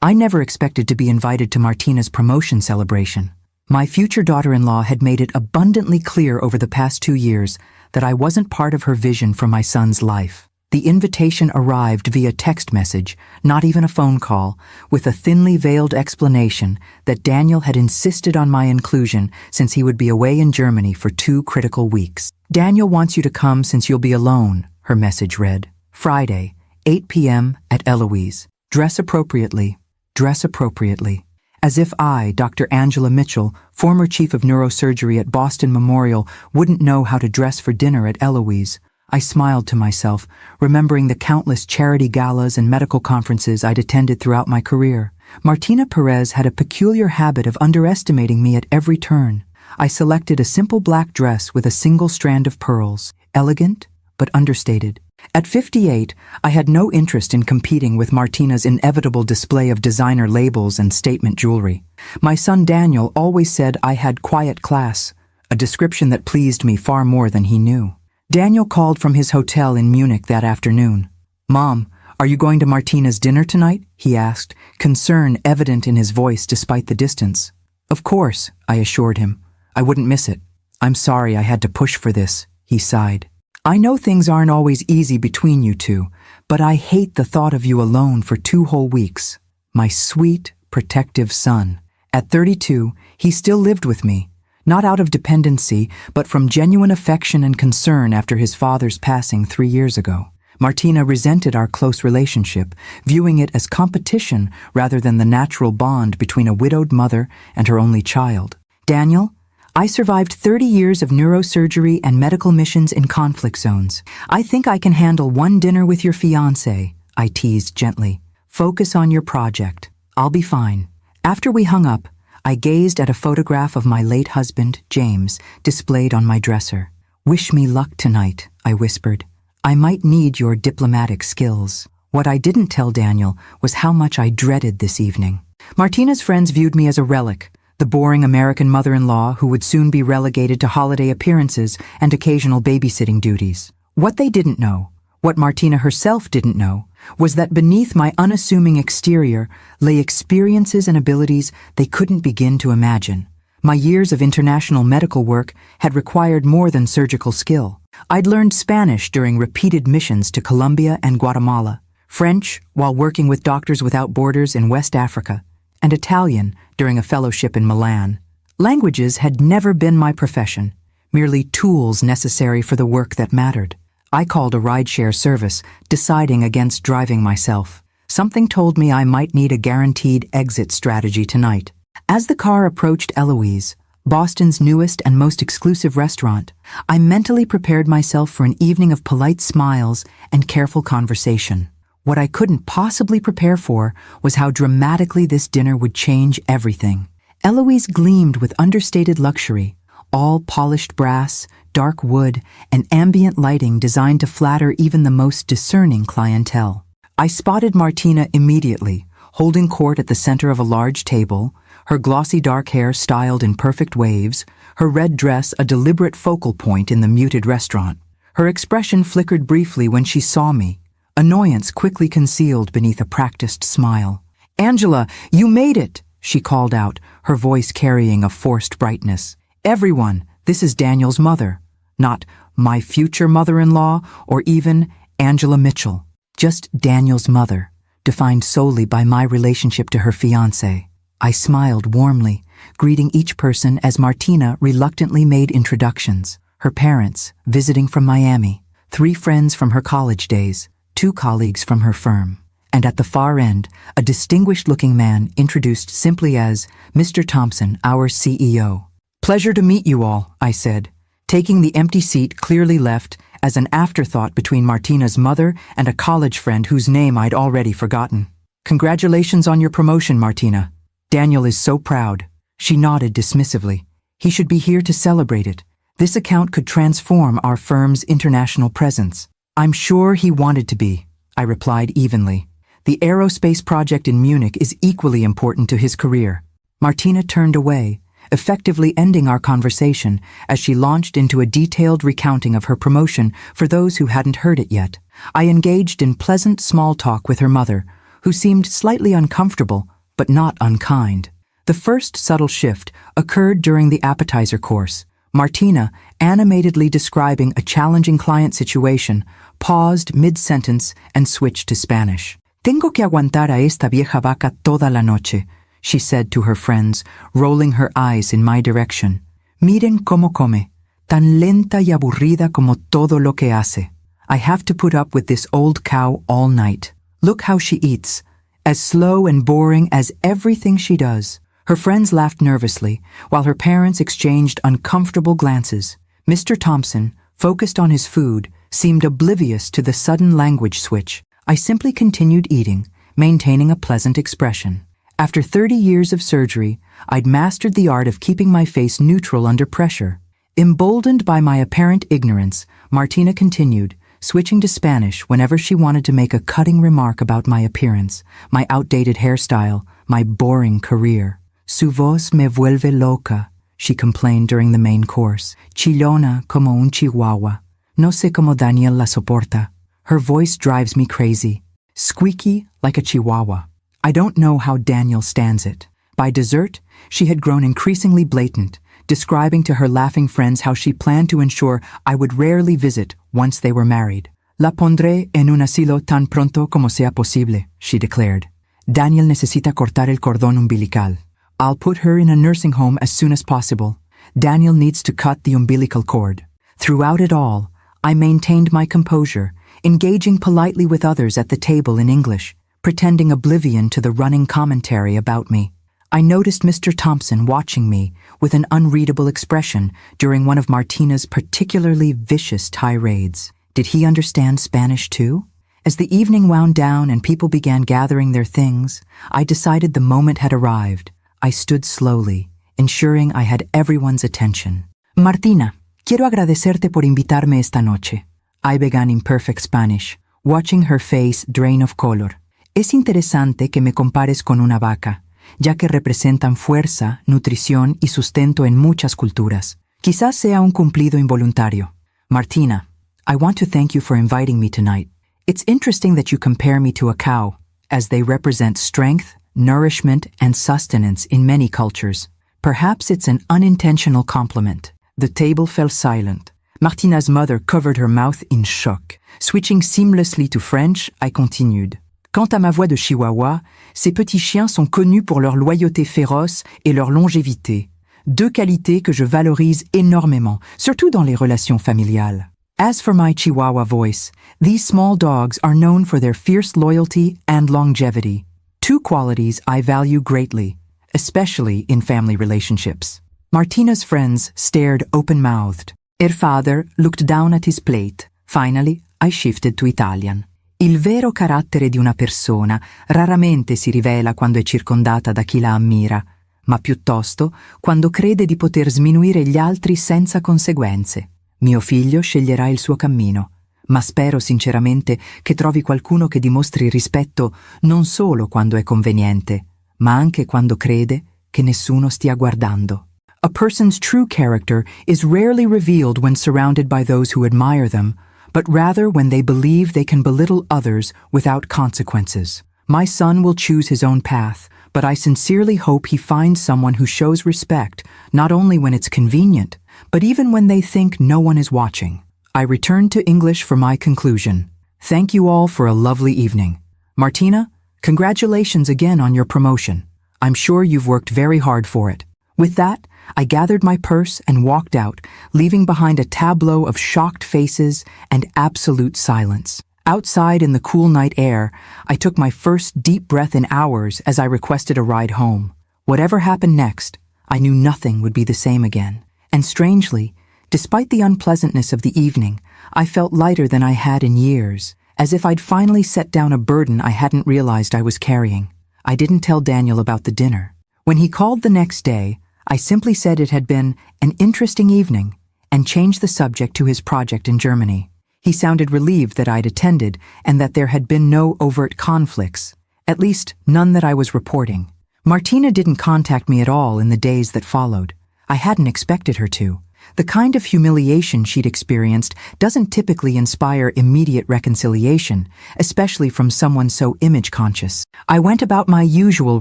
I never expected to be invited to Martina's promotion celebration. My future daughter-in-law had made it abundantly clear over the past 2 years that I wasn't part of her vision for my son's life. The invitation arrived via text message, not even a phone call, with a thinly veiled explanation that Daniel had insisted on my inclusion since he would be away in Germany for 2 critical weeks. "Daniel wants you to come since you'll be alone," her message read. "Friday, 8 p.m. at Eloise. Dress appropriately. Dress appropriately." As if I, Dr. Angela Mitchell, former chief of neurosurgery at Boston Memorial, wouldn't know how to dress for dinner at Eloise. I smiled to myself, remembering the countless charity galas and medical conferences I'd attended throughout my career. Martina Perez had a peculiar habit of underestimating me at every turn. I selected a simple black dress with a single strand of pearls, elegant but understated. At 58, I had no interest in competing with Martina's inevitable display of designer labels and statement jewelry. My son Daniel always said I had quiet class, a description that pleased me far more than he knew. Daniel called from his hotel in Munich that afternoon. "Mom, are you going to Martina's dinner tonight?" he asked, concern evident in his voice despite the distance. "Of course," I assured him. "I wouldn't miss it." "I'm sorry I had to push for this," he sighed. "I know things aren't always easy between you two, but I hate the thought of you alone for 2 whole weeks. My sweet, protective son." At 32, he still lived with me, not out of dependency, but from genuine affection and concern after his father's passing 3 years ago. Martina resented our close relationship, viewing it as competition rather than the natural bond between a widowed mother and her only child. "Daniel, I survived 30 years of neurosurgery and medical missions in conflict zones. I think I can handle 1 dinner with your fiancé," I teased gently. "Focus on your project. I'll be fine." After we hung up, I gazed at a photograph of my late husband, James, displayed on my dresser. "Wish me luck tonight," I whispered. "I might need your diplomatic skills." What I didn't tell Daniel was how much I dreaded this evening. Martina's friends viewed me as a relic, the boring American mother-in-law who would soon be relegated to holiday appearances and occasional babysitting duties. What they didn't know, what Martina herself didn't know, was that beneath my unassuming exterior lay experiences and abilities they couldn't begin to imagine. My years of international medical work had required more than surgical skill. I'd learned Spanish during repeated missions to Colombia and Guatemala, French while working with Doctors Without Borders in West Africa, and Italian during a fellowship in Milan. Languages had never been my profession, merely tools necessary for the work that mattered. I called a rideshare service, deciding against driving myself. Something told me I might need a guaranteed exit strategy tonight. As the car approached Eloise, Boston's newest and most exclusive restaurant, I mentally prepared myself for an evening of polite smiles and careful conversation. What I couldn't possibly prepare for was how dramatically this dinner would change everything. Eloise gleamed with understated luxury, all polished brass, dark wood, and ambient lighting designed to flatter even the most discerning clientele. I spotted Martina immediately, holding court at the center of a large table, her glossy dark hair styled in perfect waves, her red dress a deliberate focal point in the muted restaurant. Her expression flickered briefly when she saw me, annoyance quickly concealed beneath a practiced smile. "Angela, you made it!" she called out, her voice carrying a forced brightness. "Everyone, this is Daniel's mother. Not my future mother-in-law or even Angela Mitchell. Just Daniel's mother, defined solely by my relationship to her fiancé." I smiled warmly, greeting each person as Martina reluctantly made introductions. Her parents, visiting from Miami, 3 friends from her college days, 2 colleagues from her firm. And at the far end, a distinguished-looking man introduced simply as Mr. Thompson, our CEO. "Pleasure to meet you all," I said, taking the empty seat clearly left as an afterthought between Martina's mother and a college friend whose name I'd already forgotten. "Congratulations on your promotion, Martina. Daniel is so proud." She nodded dismissively. "He should be here to celebrate it. This account could transform our firm's international presence." "I'm sure he wanted to be," I replied evenly. "The aerospace project in Munich is equally important to his career." Martina turned away, effectively ending our conversation as she launched into a detailed recounting of her promotion for those who hadn't heard it yet. I engaged in pleasant small talk with her mother, who seemed slightly uncomfortable but not unkind. The first subtle shift occurred during the appetizer course. Martina, animatedly describing a challenging client situation, paused mid-sentence and switched to Spanish. Tengo que aguantar a esta vieja vaca toda la noche, she said to her friends, rolling her eyes in my direction. Miren cómo come, tan lenta y aburrida como todo lo que hace. I have to put up with this old cow all night. Look how she eats, as slow and boring as everything she does. Her friends laughed nervously, while her parents exchanged uncomfortable glances. Mr. Thompson, focused on his food, seemed oblivious to the sudden language switch. I simply continued eating, maintaining a pleasant expression. After 30 years of surgery, I'd mastered the art of keeping my face neutral under pressure. Emboldened by my apparent ignorance, Martina continued, switching to Spanish whenever she wanted to make a cutting remark about my appearance, my outdated hairstyle, my boring career. Su voz me vuelve loca, she complained during the main course. Chillona como un chihuahua. No sé cómo Daniel la soporta. Her voice drives me crazy. Squeaky like a chihuahua. I don't know how Daniel stands it. By dessert, she had grown increasingly blatant, describing to her laughing friends how she planned to ensure I would rarely visit once they were married. La pondré en un asilo tan pronto como sea posible, she declared. Daniel necesita cortar el cordón umbilical. I'll put her in a nursing home as soon as possible. Daniel needs to cut the umbilical cord. Throughout it all, I maintained my composure, engaging politely with others at the table in English, pretending oblivion to the running commentary about me. I noticed Mr. Thompson watching me with an unreadable expression during one of Martina's particularly vicious tirades. Did he understand Spanish too? As the evening wound down and people began gathering their things, I decided the moment had arrived. I stood slowly, ensuring I had everyone's attention. Martina, quiero agradecerte por invitarme esta noche. I began in perfect Spanish, watching her face drain of color. Es interesante que me compares con una vaca, ya que representan fuerza, nutrición y sustento en muchas culturas. Quizás sea un cumplido involuntario. Martina, I want to thank you for inviting me tonight. It's interesting that you compare me to a cow, as they represent strength, nourishment, and sustenance in many cultures. Perhaps it's an unintentional compliment. The table fell silent. Martina's mother covered her mouth in shock. Switching seamlessly to French, I continued. Quant à ma voix de chihuahua, ces petits chiens sont connus pour leur loyauté féroce et leur longévité. Deux qualités que je valorise énormément, surtout dans les relations familiales. As for my chihuahua voice, these small dogs are known for their fierce loyalty and longevity. Two qualities I value greatly, especially in family relationships. Martina's friends stared open-mouthed. Her father looked down at his plate. Finally, I shifted to Italian. Il vero carattere di una persona raramente si rivela quando è circondata da chi la ammira, ma piuttosto quando crede di poter sminuire gli altri senza conseguenze. Mio figlio sceglierà il suo cammino, ma spero sinceramente che trovi qualcuno che dimostri rispetto non solo quando è conveniente, ma anche quando crede che nessuno stia guardando. A person's true character is rarely revealed when surrounded by those who admire them, but rather when they believe they can belittle others without consequences. My son will choose his own path, but I sincerely hope he finds someone who shows respect, not only when it's convenient, but even when they think no one is watching. I returned to English for my conclusion. Thank you all for a lovely evening. Martina, congratulations again on your promotion. I'm sure you've worked very hard for it. With that, I gathered my purse and walked out, leaving behind a tableau of shocked faces and absolute silence. Outside in the cool night air, I took my first deep breath in hours as I requested a ride home. Whatever happened next, I knew nothing would be the same again. And strangely, despite the unpleasantness of the evening, I felt lighter than I had in years, as if I'd finally set down a burden I hadn't realized I was carrying. I didn't tell Daniel about the dinner. When he called the next day, I simply said it had been an interesting evening and changed the subject to his project in Germany. He sounded relieved that I'd attended and that there had been no overt conflicts, at least none that I was reporting. Martina didn't contact me at all in the days that followed. I hadn't expected her to. The kind of humiliation she'd experienced doesn't typically inspire immediate reconciliation, especially from someone so image-conscious. I went about my usual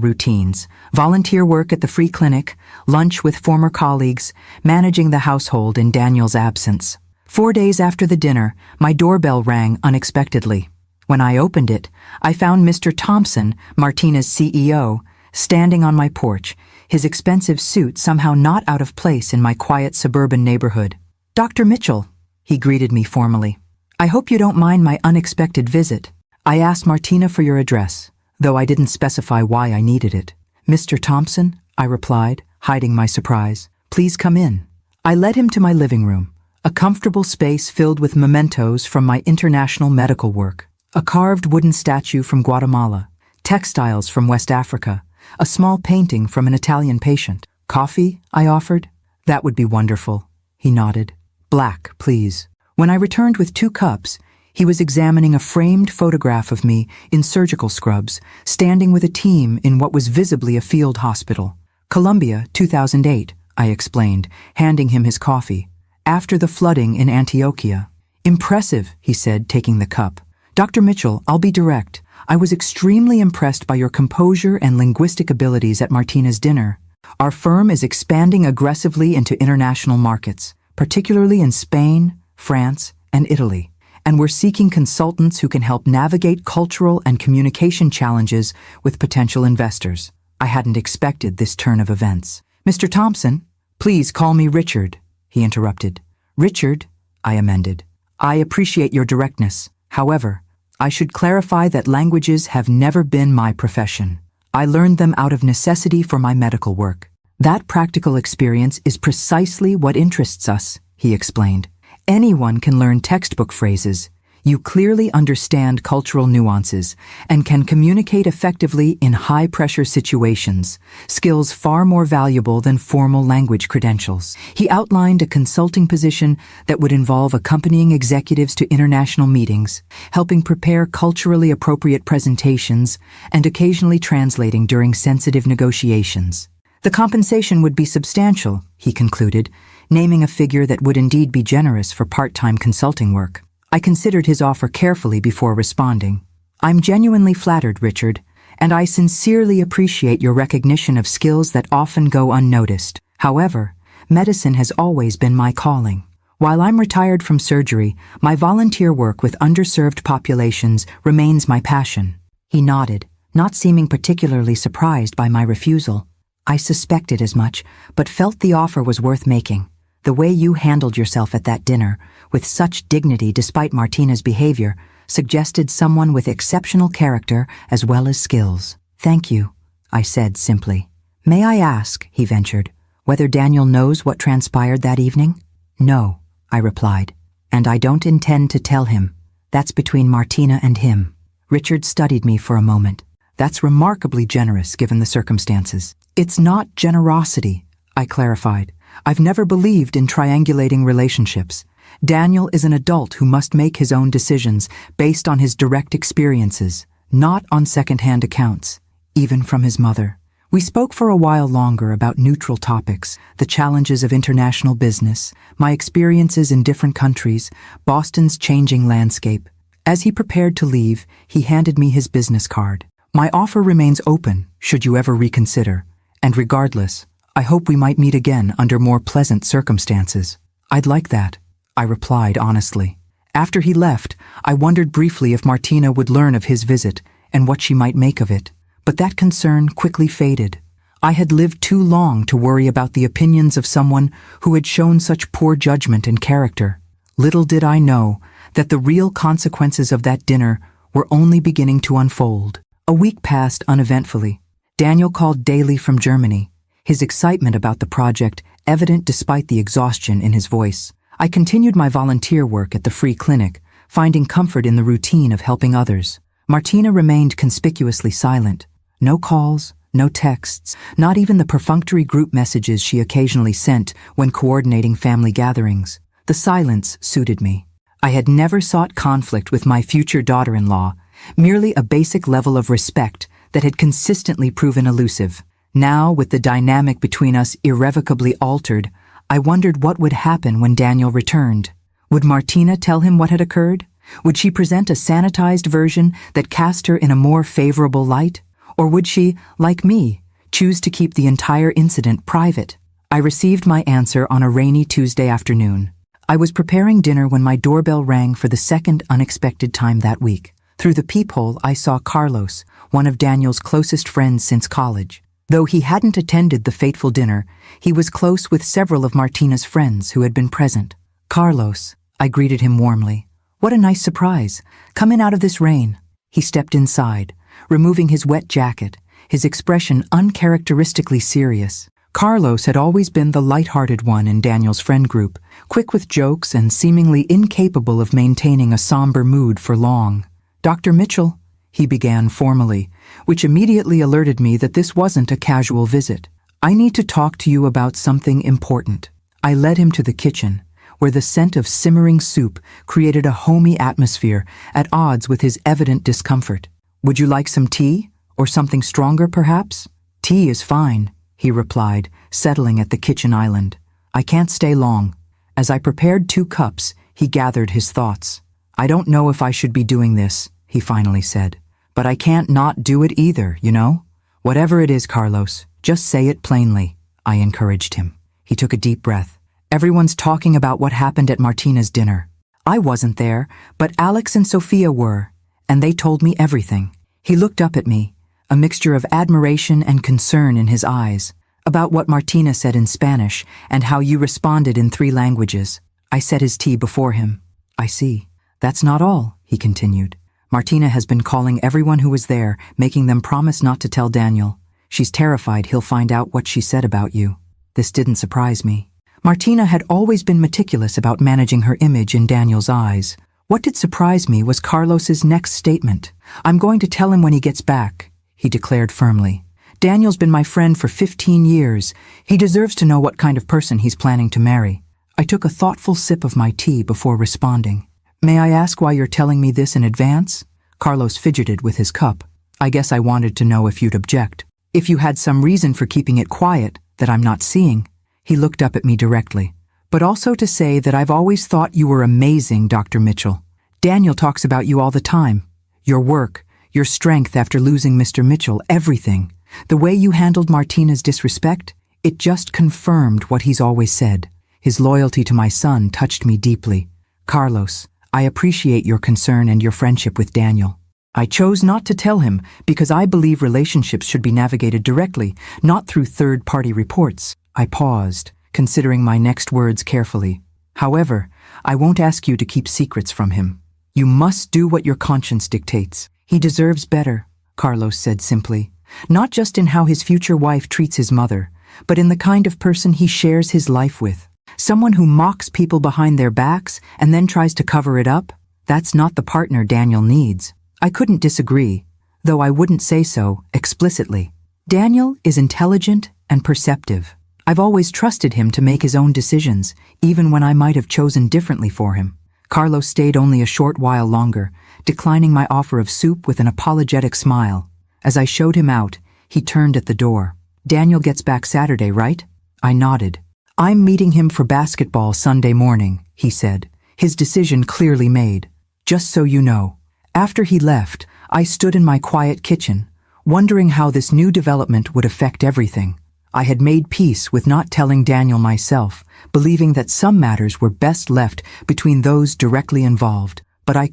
routines: volunteer work at the free clinic, lunch with former colleagues, managing the household in Daniel's absence. 4 days after the dinner, my doorbell rang unexpectedly. When I opened it, I found Mr. Thompson, Martina's CEO, standing on my porch, his expensive suit somehow not out of place in my quiet suburban neighborhood. "Dr. Mitchell," he greeted me formally. "I hope you don't mind my unexpected visit. I asked Martina for your address, though I didn't specify why I needed it." "Mr. Thompson," I replied, hiding my surprise. "Please come in." I led him to my living room, a comfortable space filled with mementos from my international medical work. A carved wooden statue from Guatemala, textiles from West Africa, a small painting from an Italian patient. "Coffee?" I offered. "That would be wonderful," he nodded. "Black, please." When I returned with 2 cups, he was examining a framed photograph of me in surgical scrubs, standing with a team in what was visibly a field hospital. "Colombia, 2008, I explained, handing him his coffee. "After the flooding in Antioquia." "Impressive," he said, taking the cup. "Dr. Mitchell, I'll be direct. I was extremely impressed by your composure and linguistic abilities at Martina's dinner. Our firm is expanding aggressively into international markets, particularly in Spain, France, and Italy, and we're seeking consultants who can help navigate cultural and communication challenges with potential investors." I hadn't expected this turn of events. "Mr. Thompson, please call me Richard," he interrupted. "Richard," I amended. "I appreciate your directness. However, I should clarify that languages have never been my profession. I learned them out of necessity for my medical work. That practical experience is precisely what interests us," he explained. "Anyone can learn textbook phrases. You clearly understand cultural nuances and can communicate effectively in high-pressure situations, skills far more valuable than formal language credentials." He outlined a consulting position that would involve accompanying executives to international meetings, helping prepare culturally appropriate presentations, and occasionally translating during sensitive negotiations. "The compensation would be substantial," he concluded, naming a figure that would indeed be generous for part-time consulting work. I considered his offer carefully before responding. "I'm genuinely flattered, Richard, and I sincerely appreciate your recognition of skills that often go unnoticed. However, medicine has always been my calling. While I'm retired from surgery, my volunteer work with underserved populations remains my passion." He nodded, not seeming particularly surprised by my refusal. "I suspected as much, but felt the offer was worth making. The way you handled yourself at that dinner, with such dignity despite Martina's behavior, suggested someone with exceptional character as well as skills." "Thank you," I said simply. "May I ask," he ventured, "whether Daniel knows what transpired that evening?" "No," I replied, "and I don't intend to tell him. That's between Martina and him." Richard studied me for a moment. "That's remarkably generous given the circumstances." "It's not generosity," I clarified. "I've never believed in triangulating relationships. Daniel is an adult who must make his own decisions based on his direct experiences, not on second-hand accounts, even from his mother." We spoke for a while longer about neutral topics: the challenges of international business, my experiences in different countries, Boston's changing landscape. As he prepared to leave, he handed me his business card. "My offer remains open, should you ever reconsider, and regardless, I hope we might meet again under more pleasant circumstances." "I'd like that," I replied honestly. After he left, I wondered briefly if Martina would learn of his visit and what she might make of it, but that concern quickly faded. I had lived too long to worry about the opinions of someone who had shown such poor judgment and character. Little did I know that the real consequences of that dinner were only beginning to unfold. A week passed uneventfully. Daniel called daily from Germany, his excitement about the project evident despite the exhaustion in his voice. I continued my volunteer work at the free clinic, finding comfort in the routine of helping others. Martina remained conspicuously silent. No calls, no texts, not even the perfunctory group messages she occasionally sent when coordinating family gatherings. The silence suited me. I had never sought conflict with my future daughter-in-law, merely a basic level of respect that had consistently proven elusive. Now, with the dynamic between us irrevocably altered, I wondered what would happen when Daniel returned. Would Martina tell him what had occurred? Would she present a sanitized version that cast her in a more favorable light? Or would she, like me, choose to keep the entire incident private? I received my answer on a rainy Tuesday afternoon. I was preparing dinner when my doorbell rang for the second unexpected time that week. Through the peephole, I saw Carlos, one of Daniel's closest friends since college. Though he hadn't attended the fateful dinner, he was close with several of Martina's friends who had been present. "Carlos," I greeted him warmly. "What a nice surprise. Come in out of this rain." He stepped inside, removing his wet jacket, his expression uncharacteristically serious. Carlos had always been the light-hearted one in Daniel's friend group, quick with jokes and seemingly incapable of maintaining a somber mood for long. "Dr. Mitchell," he began formally, which immediately alerted me that this wasn't a casual visit. "I need to talk to you about something important." I led him to the kitchen, where the scent of simmering soup created a homey atmosphere at odds with his evident discomfort. "Would you like some tea? Or something stronger, perhaps?" "Tea is fine," he replied, settling at the kitchen island. "I can't stay long." As I prepared 2 cups, he gathered his thoughts. "I don't know if I should be doing this," he finally said. "But I can't not do it either, you know? Whatever it is, Carlos, just say it plainly," I encouraged him. He took a deep breath. "Everyone's talking about what happened at Martina's dinner. I wasn't there, but Alex and Sophia were, and they told me everything." He looked up at me, a mixture of admiration and concern in his eyes, "about what Martina said in Spanish and how you responded in 3 languages. I set his tea before him. "I see. That's not all," he continued. "Martina has been calling everyone who was there, making them promise not to tell Daniel. She's terrified he'll find out what she said about you." This didn't surprise me. Martina had always been meticulous about managing her image in Daniel's eyes. What did surprise me was Carlos's next statement. "I'm going to tell him when he gets back," he declared firmly. "Daniel's been my friend for 15 years. He deserves to know what kind of person he's planning to marry." I took a thoughtful sip of my tea before responding. "May I ask why you're telling me this in advance?" Carlos fidgeted with his cup. "I guess I wanted to know if you'd object. If you had some reason for keeping it quiet that I'm not seeing." He looked up at me directly. "But also to say that I've always thought you were amazing, Dr. Mitchell. Daniel talks about you all the time. Your work, your strength after losing Mr. Mitchell, everything. The way you handled Martina's disrespect, it just confirmed what he's always said. His loyalty to my son touched me deeply. Carlos, I appreciate your concern and your friendship with Daniel. I chose not to tell him because I believe relationships should be navigated directly, not through third-party reports." I paused, considering my next words carefully. "However, I won't ask you to keep secrets from him. You must do what your conscience dictates. He deserves better," Carlos said simply. "Not just in how his future wife treats his mother, but in the kind of person he shares his life with. Someone who mocks people behind their backs and then tries to cover it up? That's not the partner Daniel needs." I couldn't disagree, though I wouldn't say so explicitly. Daniel is intelligent and perceptive. I've always trusted him to make his own decisions, even when I might have chosen differently for him. Carlos stayed only a short while longer, declining my offer of soup with an apologetic smile. As I showed him out, he turned at the door. "Daniel gets back Saturday, right?" I nodded. "I'm meeting him for basketball Sunday morning," he said, his decision clearly made. "Just so you know." After he left, I stood in my quiet kitchen, wondering how this new development would affect everything. I had made peace with not telling Daniel myself, believing that some matters were best left between those directly involved, but I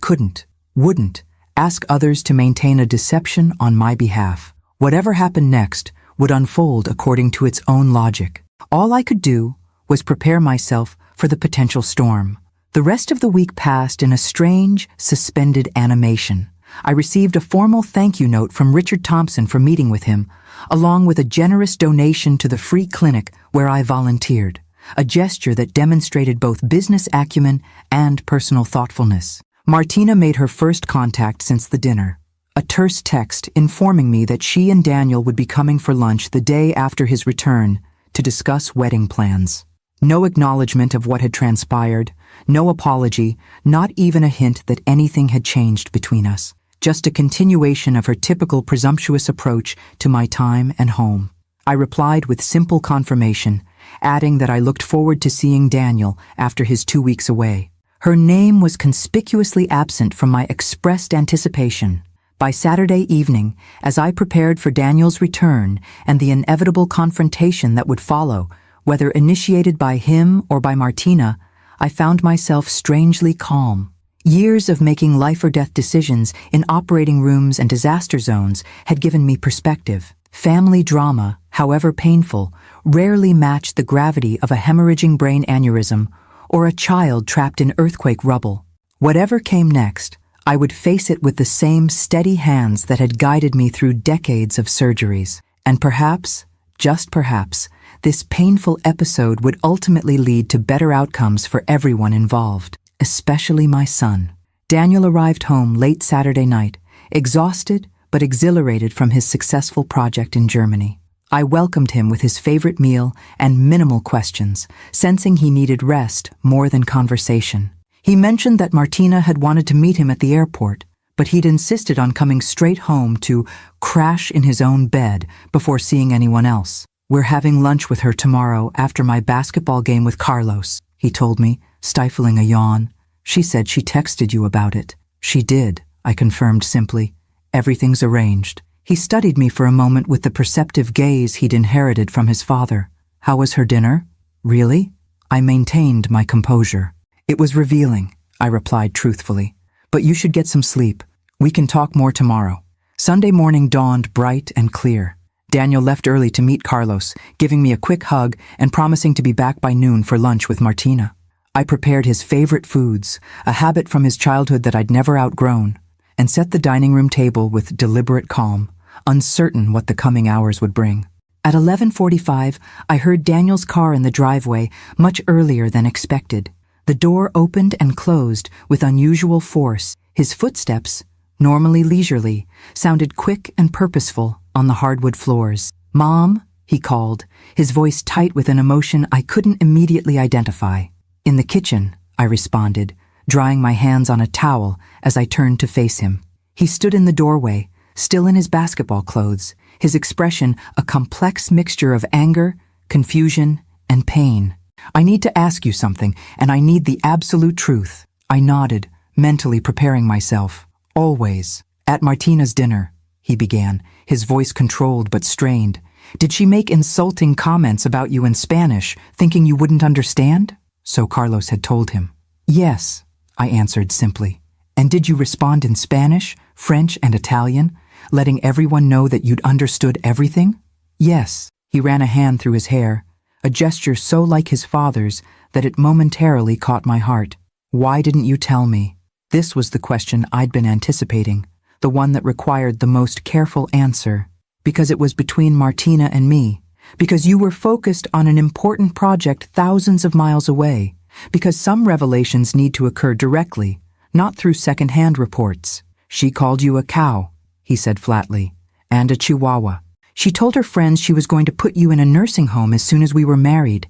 wouldn't, ask others to maintain a deception on my behalf. Whatever happened next would unfold according to its own logic. All I could do was prepare myself for the potential storm. The rest of the week passed in a strange, suspended animation. I received a formal thank you note from Richard Thompson for meeting with him, along with a generous donation to the free clinic where I volunteered, a gesture that demonstrated both business acumen and personal thoughtfulness. Martina made her first contact since the dinner, a terse text informing me that she and Daniel would be coming for lunch the day after his return to discuss wedding plans. No acknowledgement of what had transpired, no apology, not even a hint that anything had changed between us. Just a continuation of her typical presumptuous approach to my time and home. I replied with simple confirmation, adding that I looked forward to seeing Daniel after his 2 weeks away. Her name was conspicuously absent from my expressed anticipation. By Saturday evening, as I prepared for Daniel's return and the inevitable confrontation that would follow, whether initiated by him or by Martina, I found myself strangely calm. Years of making life-or-death decisions in operating rooms and disaster zones had given me perspective. Family drama, however painful, rarely matched the gravity of a hemorrhaging brain aneurysm or a child trapped in earthquake rubble. Whatever came next, I would face it with the same steady hands that had guided me through decades of surgeries. And perhaps, just perhaps, this painful episode would ultimately lead to better outcomes for everyone involved, especially my son. Daniel arrived home late Saturday night, exhausted but exhilarated from his successful project in Germany. I welcomed him with his favorite meal and minimal questions, sensing he needed rest more than conversation. He mentioned that Martina had wanted to meet him at the airport, but he'd insisted on coming straight home to crash in his own bed before seeing anyone else. "We're having lunch with her tomorrow after my basketball game with Carlos," he told me, stifling a yawn. "She said she texted you about it." "She did," I confirmed simply. "Everything's arranged." He studied me for a moment with the perceptive gaze he'd inherited from his father. "How was her dinner?" "Really?" I maintained my composure. "It was revealing," I replied truthfully. "But you should get some sleep. We can talk more tomorrow." Sunday morning dawned bright and clear. Daniel left early to meet Carlos, giving me a quick hug and promising to be back by noon for lunch with Martina. I prepared his favorite foods, a habit from his childhood that I'd never outgrown, and set the dining room table with deliberate calm, uncertain what the coming hours would bring. At 11:45, I heard Daniel's car in the driveway much earlier than expected. The door opened and closed with unusual force. His footsteps, normally leisurely, sounded quick and purposeful on the hardwood floors. "Mom," he called, his voice tight with an emotion I couldn't immediately identify. "In the kitchen," I responded, drying my hands on a towel as I turned to face him. He stood in the doorway, still in his basketball clothes, his expression a complex mixture of anger, confusion, and pain. "I need to ask you something, and I need the absolute truth." I nodded, mentally preparing myself. "Always. At Martina's dinner," he began, his voice controlled but strained. "Did she make insulting comments about you in Spanish, thinking you wouldn't understand?" So Carlos had told him. "Yes," I answered simply. "And did you respond in Spanish, French, and Italian, letting everyone know that you'd understood everything?" "Yes." He ran a hand through his hair, a gesture so like his father's that it momentarily caught my heart. "Why didn't you tell me?" This was the question I'd been anticipating, the one that required the most careful answer. "Because it was between Martina and me. Because you were focused on an important project thousands of miles away. Because some revelations need to occur directly, not through second-hand reports. She called you a cow," he said flatly, "and a chihuahua. She told her friends she was going to put you in a nursing home as soon as we were married.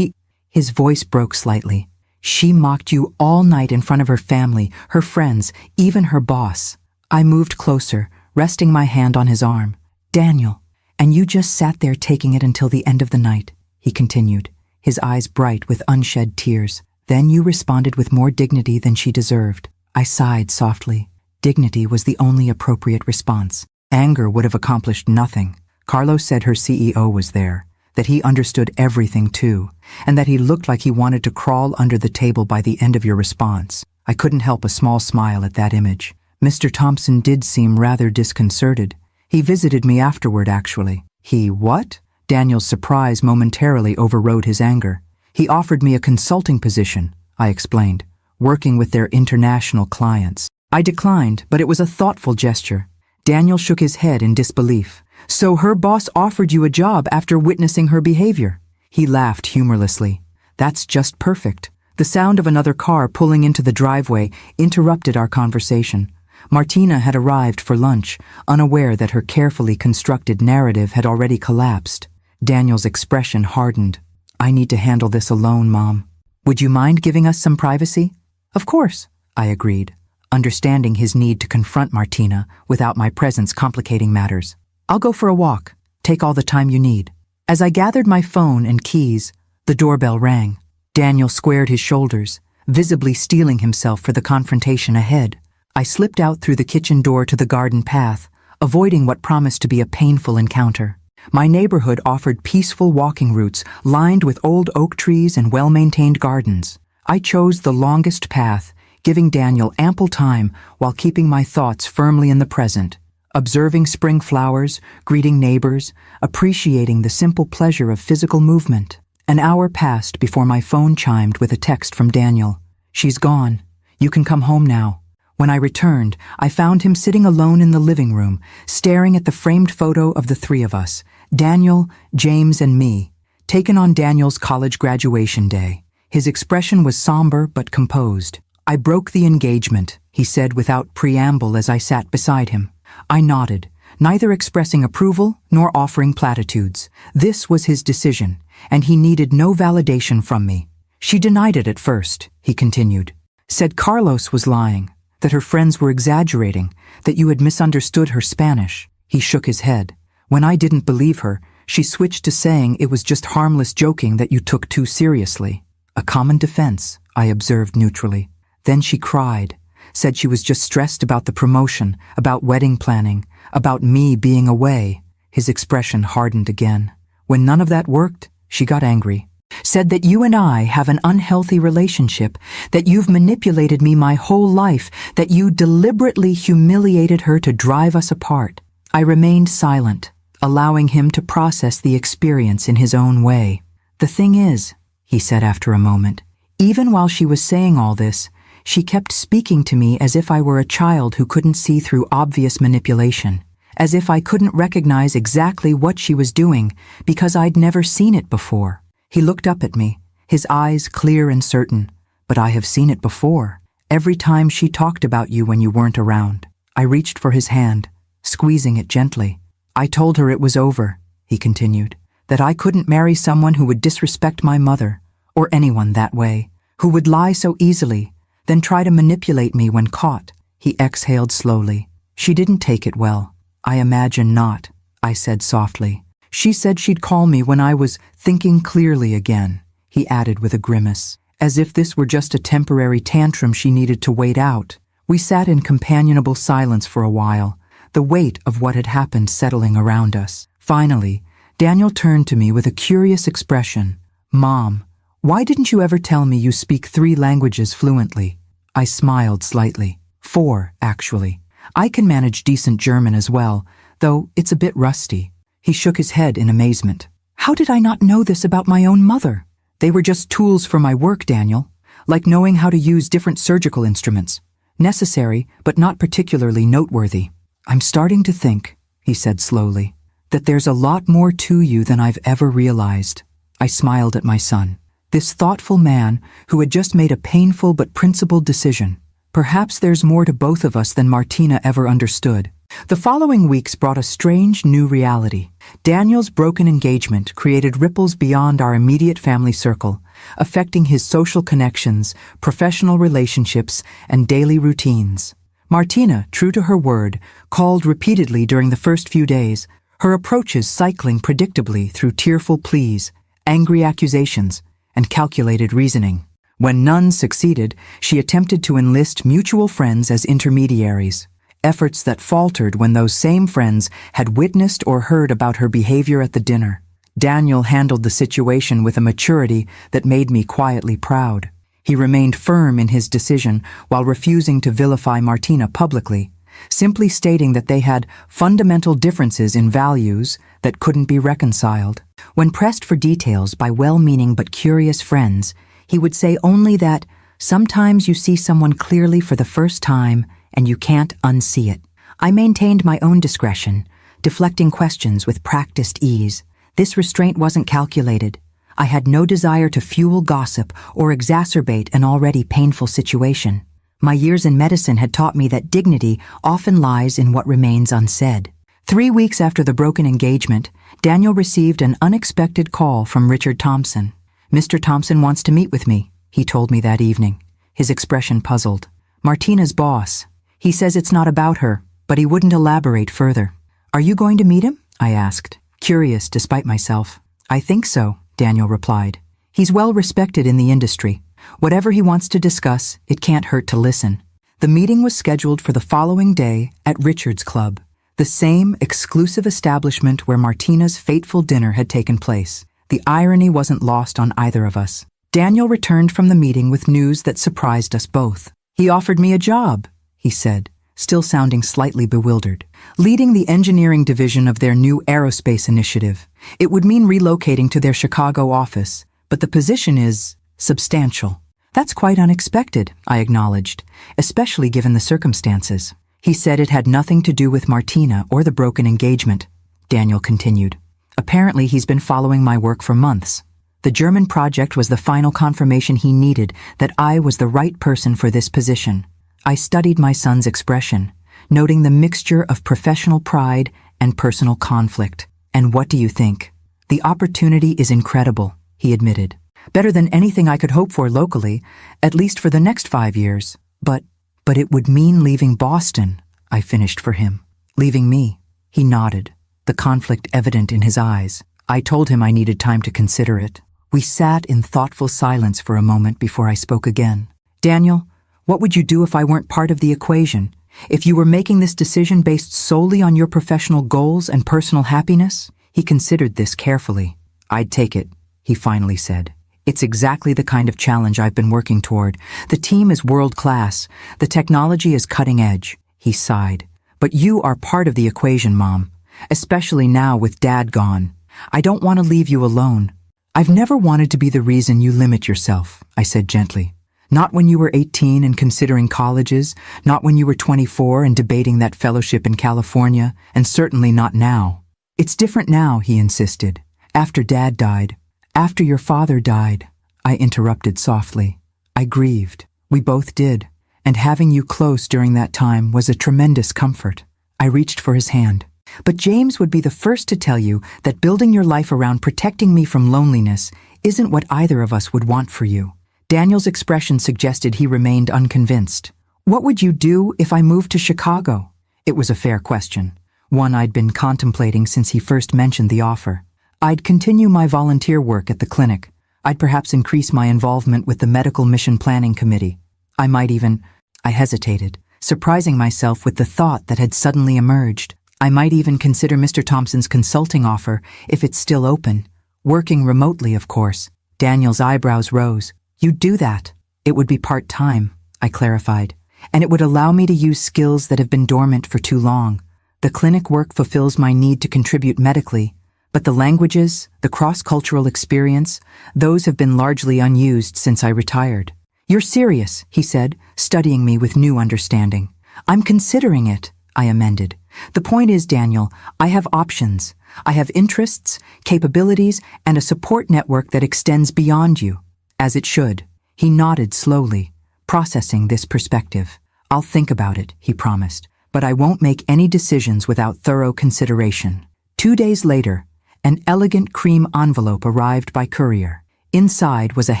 His voice broke slightly. "She mocked you all night in front of her family, her friends, even her boss." I moved closer, resting my hand on his arm. "Daniel, and you just sat there taking it until the end of the night," he continued, his eyes bright with unshed tears. "Then you responded with more dignity than she deserved." I sighed softly. Dignity was the only appropriate response. Anger would have accomplished nothing. Carlos said her CEO was there, that he understood everything too, and that he looked like he wanted to crawl under the table by the end of your response. I couldn't help a small smile at that image. Mr. Thompson did seem rather disconcerted. He visited me afterward, actually. "He what?" Daniel's surprise momentarily overrode his anger. "He offered me a consulting position," I explained, "working with their international clients." I declined, but it was a thoughtful gesture. Daniel shook his head in disbelief. "So her boss offered you a job after witnessing her behavior?" He laughed humorlessly. "That's just perfect." The sound of another car pulling into the driveway interrupted our conversation. Martina had arrived for lunch, unaware that her carefully constructed narrative had already collapsed. Daniel's expression hardened. "I need to handle this alone, Mom. Would you mind giving us some privacy?" "Of course," I agreed, understanding his need to confront Martina without my presence complicating matters. "I'll go for a walk. Take all the time you need." As I gathered my phone and keys, The doorbell rang. Daniel squared his shoulders, visibly steeling himself for the confrontation ahead. I slipped out through the kitchen door to the garden path, avoiding what promised to be a painful encounter. My neighborhood offered peaceful walking routes lined with old oak trees and well-maintained gardens. I chose the longest path, giving Daniel ample time while keeping my thoughts firmly in the present, observing spring flowers, greeting neighbors, appreciating the simple pleasure of physical movement. An hour passed before my phone chimed with a text from Daniel. "She's gone. You can come home now." When I returned, I found him sitting alone in the living room, staring at the framed photo of the three of us, Daniel, James, and me, taken on Daniel's college graduation day. His expression was somber but composed. "I broke the engagement," he said without preamble as I sat beside him. I nodded, neither expressing approval nor offering platitudes. This was his decision, and he needed no validation from me. "She denied it at first," he continued. "Said Carlos was lying, that her friends were exaggerating, that you had misunderstood her Spanish." He shook his head. When I didn't believe her, she switched to saying it was just harmless joking that you took too seriously. "A common defense," I observed neutrally. Then she cried, said she was just stressed about the promotion, about wedding planning, about me being away. His expression hardened again. When none of that worked, she got angry. Said that you and I have an unhealthy relationship, that you've manipulated me my whole life, that you deliberately humiliated her to drive us apart. I remained silent, allowing him to process the experience in his own way. "The thing is," he said after a moment, "even while she was saying all this, she kept speaking to me as if I were a child who couldn't see through obvious manipulation, as if I couldn't recognize exactly what she was doing because I'd never seen it before." He looked up at me, his eyes clear and certain. "But I have seen it before. Every time she talked about you when you weren't around." I reached for his hand, squeezing it gently. "I told her it was over," he continued, "that I couldn't marry someone who would disrespect my mother, or anyone that way, who would lie so easily, then try to manipulate me when caught." He exhaled slowly. "She didn't take it well." "I imagine not," I said softly. "She said she'd call me when I was thinking clearly again," he added with a grimace, as if this were just a temporary tantrum she needed to wait out. We sat in companionable silence for a while, the weight of what had happened settling around us. Finally, Daniel turned to me with a curious expression. "Mom, why didn't you ever tell me you speak 3 languages fluently?" I smiled slightly. 4, actually. I can manage decent German as well, though it's a bit rusty. He shook his head in amazement. "How did I not know this about my own mother? They were just tools for my work, Daniel, like knowing how to use different surgical instruments. Necessary, but not particularly noteworthy." "I'm starting to think," he said slowly, "that there's a lot more to you than I've ever realized." I smiled at my son, this thoughtful man who had just made a painful but principled decision. Perhaps there's more to both of us than Martina ever understood. The following weeks brought a strange new reality. Daniel's broken engagement created ripples beyond our immediate family circle, affecting his social connections, professional relationships, and daily routines. Martina, true to her word, called repeatedly during the first few days, her approaches cycling predictably through tearful pleas, angry accusations, and calculated reasoning. When none succeeded, she attempted to enlist mutual friends as intermediaries, efforts that faltered when those same friends had witnessed or heard about her behavior at the dinner. Daniel handled the situation with a maturity that made me quietly proud. He remained firm in his decision while refusing to vilify Martina publicly, simply stating that they had fundamental differences in values that couldn't be reconciled. When pressed for details by well-meaning but curious friends, he would say only that sometimes you see someone clearly for the first time and you can't unsee it. I maintained my own discretion, deflecting questions with practiced ease. This restraint wasn't calculated. I had no desire to fuel gossip or exacerbate an already painful situation. My years in medicine had taught me that dignity often lies in what remains unsaid. 3 weeks after the broken engagement, Daniel received an unexpected call from Richard Thompson. "Mr. Thompson wants to meet with me," he told me that evening, his expression puzzled. "Martina's boss. He says it's not about her, but he wouldn't elaborate further." "Are you going to meet him?" I asked, curious despite myself. "I think so," Daniel replied. He's well respected in the industry. Whatever he wants to discuss, it can't hurt to listen. The meeting was scheduled for the following day at Richard's Club, the same exclusive establishment where Martina's fateful dinner had taken place. The irony wasn't lost on either of us. Daniel returned from the meeting with news that surprised us both. "He offered me a job," he said, still sounding slightly bewildered. "Leading the engineering division of their new aerospace initiative. It would mean relocating to their Chicago office, but the position is substantial." "That's quite unexpected," I acknowledged, especially given the circumstances. "He said it had nothing to do with Martina or the broken engagement," Daniel continued. "Apparently he's been following my work for months. The German project was the final confirmation he needed that I was the right person for this position." I studied my son's expression, noting the mixture of professional pride and personal conflict. "And what do you think?" "The opportunity is incredible," he admitted. "Better than anything I could hope for locally, at least for the next 5 years. But it would mean leaving Boston," I finished for him. "Leaving me." He nodded, the conflict evident in his eyes. I told him I needed time to consider it. We sat in thoughtful silence for a moment before I spoke again. "Daniel, what would you do if I weren't part of the equation? If you were making this decision based solely on your professional goals and personal happiness?" He considered this carefully. "I'd take it," he finally said. "It's exactly the kind of challenge I've been working toward. The team is world-class. The technology is cutting-edge." He sighed. "But you are part of the equation, Mom, especially now with Dad gone. I don't want to leave you alone." "I've never wanted to be the reason you limit yourself," I said gently. "Not when you were 18 and considering colleges, not when you were 24 and debating that fellowship in California, and certainly not now." "It's different now," he insisted. "After Dad died. After your father died," I interrupted softly. "I grieved. We both did. And having you close during that time was a tremendous comfort." I reached for his hand. "But James would be the first to tell you that building your life around protecting me from loneliness isn't what either of us would want for you." Daniel's expression suggested he remained unconvinced. "What would you do if I moved to Chicago?" It was a fair question, one I'd been contemplating since he first mentioned the offer. "I'd continue my volunteer work at the clinic. I'd perhaps increase my involvement with the Medical Mission Planning Committee. I might even—" I hesitated, surprising myself with the thought that had suddenly emerged. "I might even consider Mr. Thompson's consulting offer if it's still open. Working remotely, of course." Daniel's eyebrows rose. "You'd do that?" "It would be part-time," I clarified, "and it would allow me to use skills that have been dormant for too long. The clinic work fulfills my need to contribute medically, but the languages, the cross-cultural experience, those have been largely unused since I retired." "You're serious," he said, studying me with new understanding. "I'm considering it," I amended. "The point is, Daniel, I have options. I have interests, capabilities, and a support network that extends beyond you." "As it should." He nodded slowly, processing this perspective. "I'll think about it," he promised, "but I won't make any decisions without thorough consideration." 2 days later, an elegant cream envelope arrived by courier. Inside was a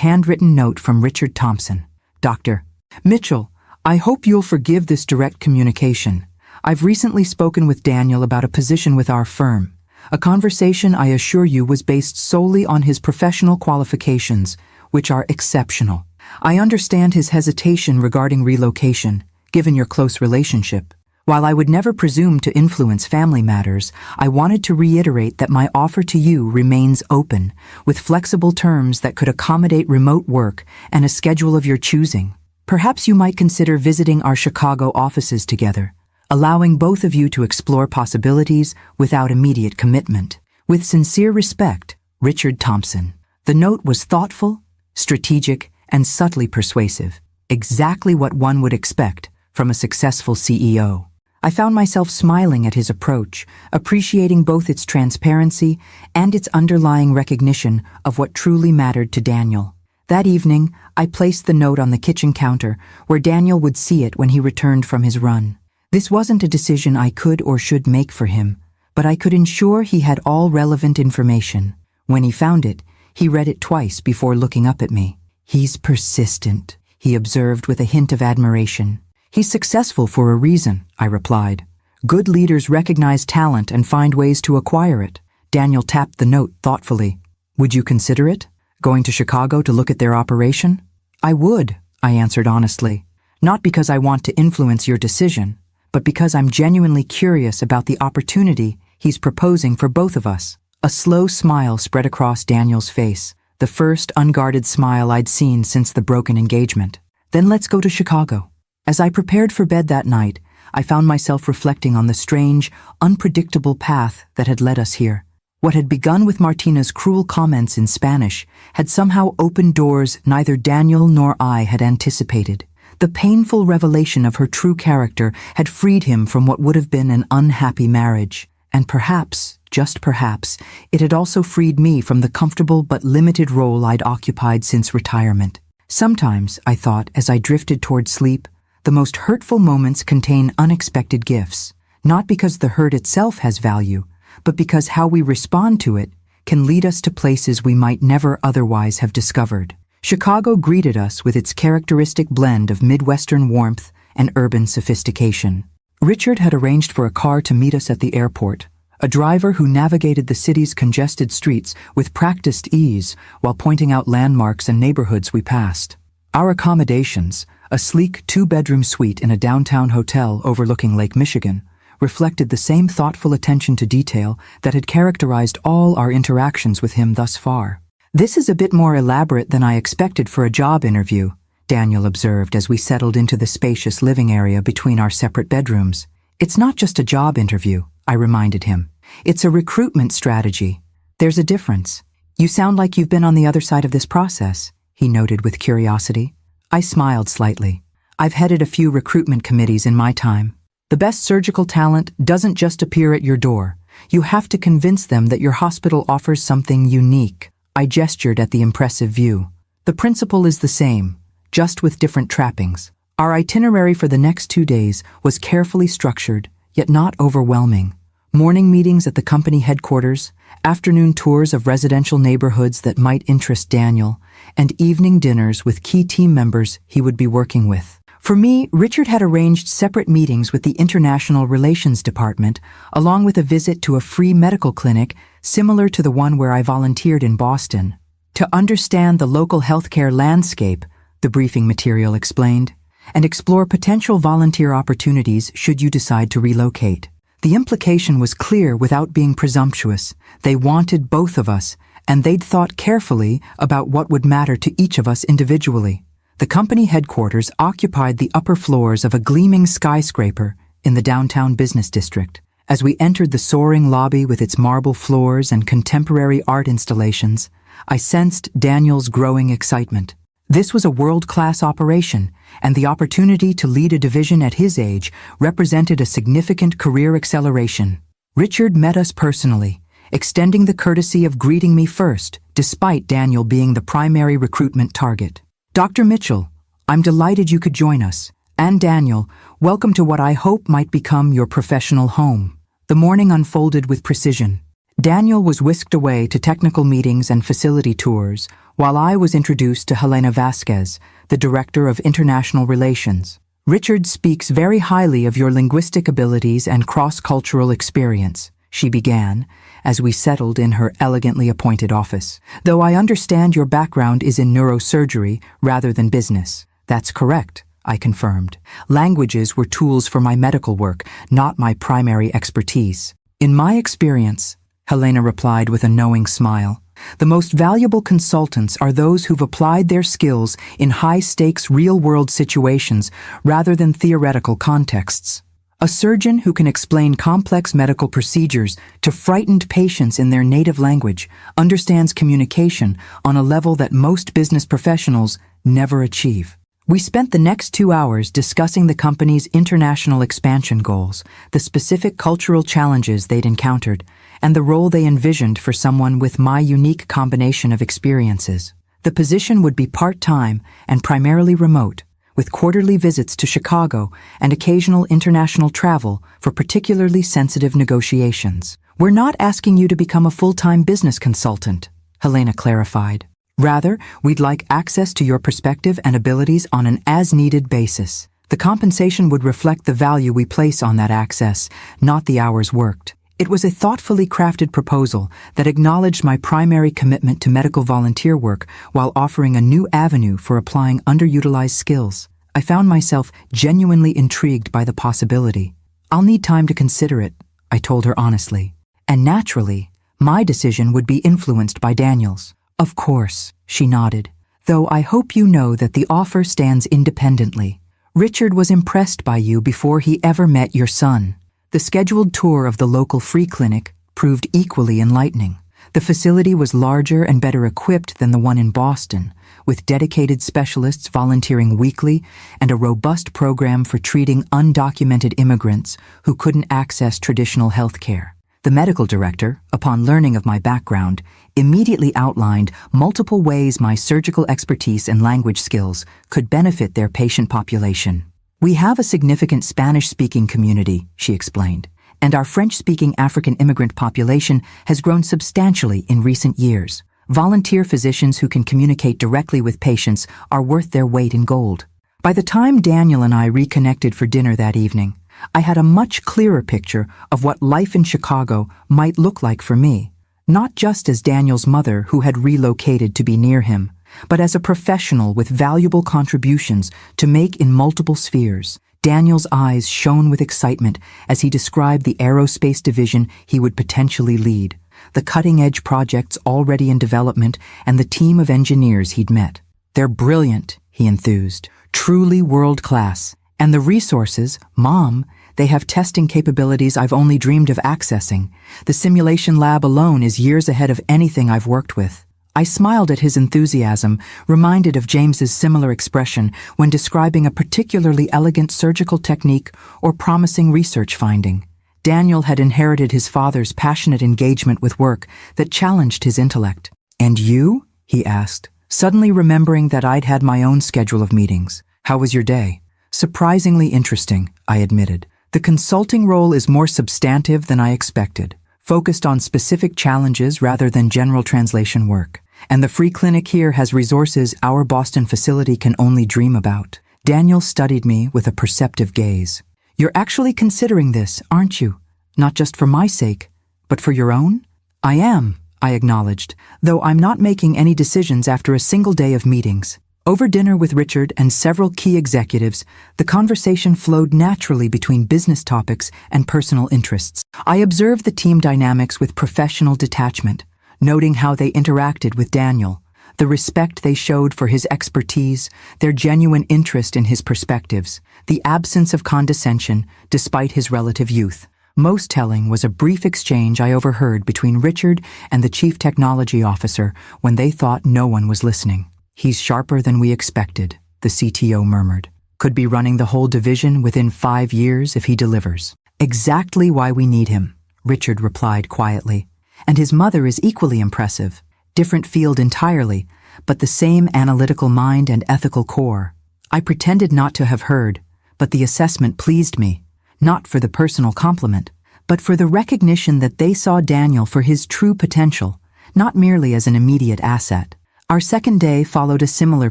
handwritten note from Richard Thompson. "Dr. Mitchell, I hope you'll forgive this direct communication. I've recently spoken with Daniel about a position with our firm. A conversation, I assure you, was based solely on his professional qualifications, which are exceptional. I understand his hesitation regarding relocation, given your close relationship. While I would never presume to influence family matters, I wanted to reiterate that my offer to you remains open, with flexible terms that could accommodate remote work and a schedule of your choosing. Perhaps you might consider visiting our Chicago offices together, allowing both of you to explore possibilities without immediate commitment. With sincere respect, Richard Thompson." The note was thoughtful, strategic, and subtly persuasive, exactly what one would expect from a successful CEO. I found myself smiling at his approach, appreciating both its transparency and its underlying recognition of what truly mattered to Daniel. That evening, I placed the note on the kitchen counter where Daniel would see it when he returned from his run. This wasn't a decision I could or should make for him, but I could ensure he had all relevant information. When he found it, he read it twice before looking up at me. "He's persistent," he observed with a hint of admiration. "He's successful for a reason," I replied. "Good leaders recognize talent and find ways to acquire it." Daniel tapped the note thoughtfully. "Would you consider it?" Going to Chicago to look at their operation? I would, I answered honestly. Not because I want to influence your decision, but because I'm genuinely curious about the opportunity he's proposing for both of us. A slow smile spread across Daniel's face, the first unguarded smile I'd seen since the broken engagement. Then let's go to Chicago. As I prepared for bed that night, I found myself reflecting on the strange, unpredictable path that had led us here. What had begun with Martina's cruel comments in Spanish had somehow opened doors neither Daniel nor I had anticipated. The painful revelation of her true character had freed him from what would have been an unhappy marriage, and perhaps, just perhaps, it had also freed me from the comfortable but limited role I'd occupied since retirement. Sometimes, I thought, as I drifted toward sleep, the most hurtful moments contain unexpected gifts, not because the hurt itself has value, but because how we respond to it can lead us to places we might never otherwise have discovered. Chicago greeted us with its characteristic blend of Midwestern warmth and urban sophistication. Richard had arranged for a car to meet us at the airport, a driver who navigated the city's congested streets with practiced ease while pointing out landmarks and neighborhoods we passed. Our accommodations, a sleek two-bedroom suite in a downtown hotel overlooking Lake Michigan, reflected the same thoughtful attention to detail that had characterized all our interactions with him thus far. "This is a bit more elaborate than I expected for a job interview," Daniel observed as we settled into the spacious living area between our separate bedrooms. "It's not just a job interview," I reminded him. "It's a recruitment strategy. There's a difference. You sound like you've been on the other side of this process," he noted with curiosity. I smiled slightly. "I've headed a few recruitment committees in my time. The best surgical talent doesn't just appear at your door. You have to convince them that your hospital offers something unique." I gestured at the impressive view. "The principle is the same, just with different trappings." Our itinerary for the next 2 days was carefully structured, yet not overwhelming. Morning meetings at the company headquarters, afternoon tours of residential neighborhoods that might interest Daniel, and evening dinners with key team members he would be working with. For me, Richard had arranged separate meetings with the International Relations Department, along with a visit to a free medical clinic similar to the one where I volunteered in Boston. To understand the local healthcare landscape, the briefing material explained, and explore potential volunteer opportunities should you decide to relocate. The implication was clear without being presumptuous. They wanted both of us, and they'd thought carefully about what would matter to each of us individually. The company headquarters occupied the upper floors of a gleaming skyscraper in the downtown business district. As we entered the soaring lobby with its marble floors and contemporary art installations, I sensed Daniel's growing excitement. This was a world-class operation, and the opportunity to lead a division at his age represented a significant career acceleration. Richard met us personally, extending the courtesy of greeting me first, despite Daniel being the primary recruitment target. "Dr. Mitchell, I'm delighted you could join us. And Daniel, welcome to what I hope might become your professional home." The morning unfolded with precision. Daniel was whisked away to technical meetings and facility tours, while I was introduced to Helena Vasquez, the Director of International Relations. "Richard speaks very highly of your linguistic abilities and cross-cultural experience," she began, as we settled in her elegantly appointed office. "Though I understand your background is in neurosurgery rather than business." "That's correct," I confirmed. "Languages were tools for my medical work, not my primary expertise." "In my experience," Helena replied with a knowing smile, "the most valuable consultants are those who've applied their skills in high-stakes real-world situations rather than theoretical contexts. A surgeon who can explain complex medical procedures to frightened patients in their native language understands communication on a level that most business professionals never achieve." We spent the next 2 hours discussing the company's international expansion goals, the specific cultural challenges they'd encountered, and the role they envisioned for someone with my unique combination of experiences. The position would be part-time and primarily remote, with quarterly visits to Chicago and occasional international travel for particularly sensitive negotiations. "We're not asking you to become a full-time business consultant," Helena clarified. "Rather, we'd like access to your perspective and abilities on an as-needed basis. The compensation would reflect the value we place on that access, not the hours worked. It was a thoughtfully crafted proposal that acknowledged my primary commitment to medical volunteer work while offering a new avenue for applying underutilized skills. I found myself genuinely intrigued by the possibility. "I'll need time to consider it," I told her honestly. And naturally, my decision would be influenced by Daniel's. "Of course," she nodded, "though I hope you know that the offer stands independently. Richard was impressed by you before he ever met your son." The scheduled tour of the local free clinic proved equally enlightening. The facility was larger and better equipped than the one in Boston, with dedicated specialists volunteering weekly and a robust program for treating undocumented immigrants who couldn't access traditional health care. The medical director, upon learning of my background, immediately outlined multiple ways my surgical expertise and language skills could benefit their patient population. "We have a significant Spanish-speaking community," she explained, "and our French-speaking African immigrant population has grown substantially in recent years. Volunteer physicians who can communicate directly with patients are worth their weight in gold." By the time Daniel and I reconnected for dinner that evening, I had a much clearer picture of what life in Chicago might look like for me, not just as Daniel's mother who had relocated to be near him, but as a professional with valuable contributions to make in multiple spheres. Daniel's eyes shone with excitement as he described the aerospace division he would potentially lead, the cutting-edge projects already in development, and the team of engineers he'd met. "They're brilliant," he enthused, "truly world-class. And the resources, Mom, they have testing capabilities I've only dreamed of accessing. The simulation lab alone is years ahead of anything I've worked with." I smiled at his enthusiasm, reminded of James's similar expression when describing a particularly elegant surgical technique or promising research finding. Daniel had inherited his father's passionate engagement with work that challenged his intellect. "And you?" he asked, suddenly remembering that I'd had my own schedule of meetings. "How was your day?" "Surprisingly interesting," I admitted. "The consulting role is more substantive than I expected, focused on specific challenges rather than general translation work. And the free clinic here has resources our Boston facility can only dream about." Daniel studied me with a perceptive gaze. "You're actually considering this, aren't you? Not just for my sake, but for your own?" "I am," I acknowledged, "though I'm not making any decisions after a single day of meetings." Over dinner with Richard and several key executives, the conversation flowed naturally between business topics and personal interests. I observed the team dynamics with professional detachment, noting how they interacted with Daniel, the respect they showed for his expertise, their genuine interest in his perspectives, the absence of condescension despite his relative youth. Most telling was a brief exchange I overheard between Richard and the chief technology officer when they thought no one was listening. "He's sharper than we expected," the CTO murmured. "Could be running the whole division within 5 years if he delivers." "Exactly why we need him," Richard replied quietly. "And his mother is equally impressive. Different field entirely, but the same analytical mind and ethical core." I pretended not to have heard, but the assessment pleased me, not for the personal compliment, but for the recognition that they saw Daniel for his true potential, not merely as an immediate asset. Our second day followed a similar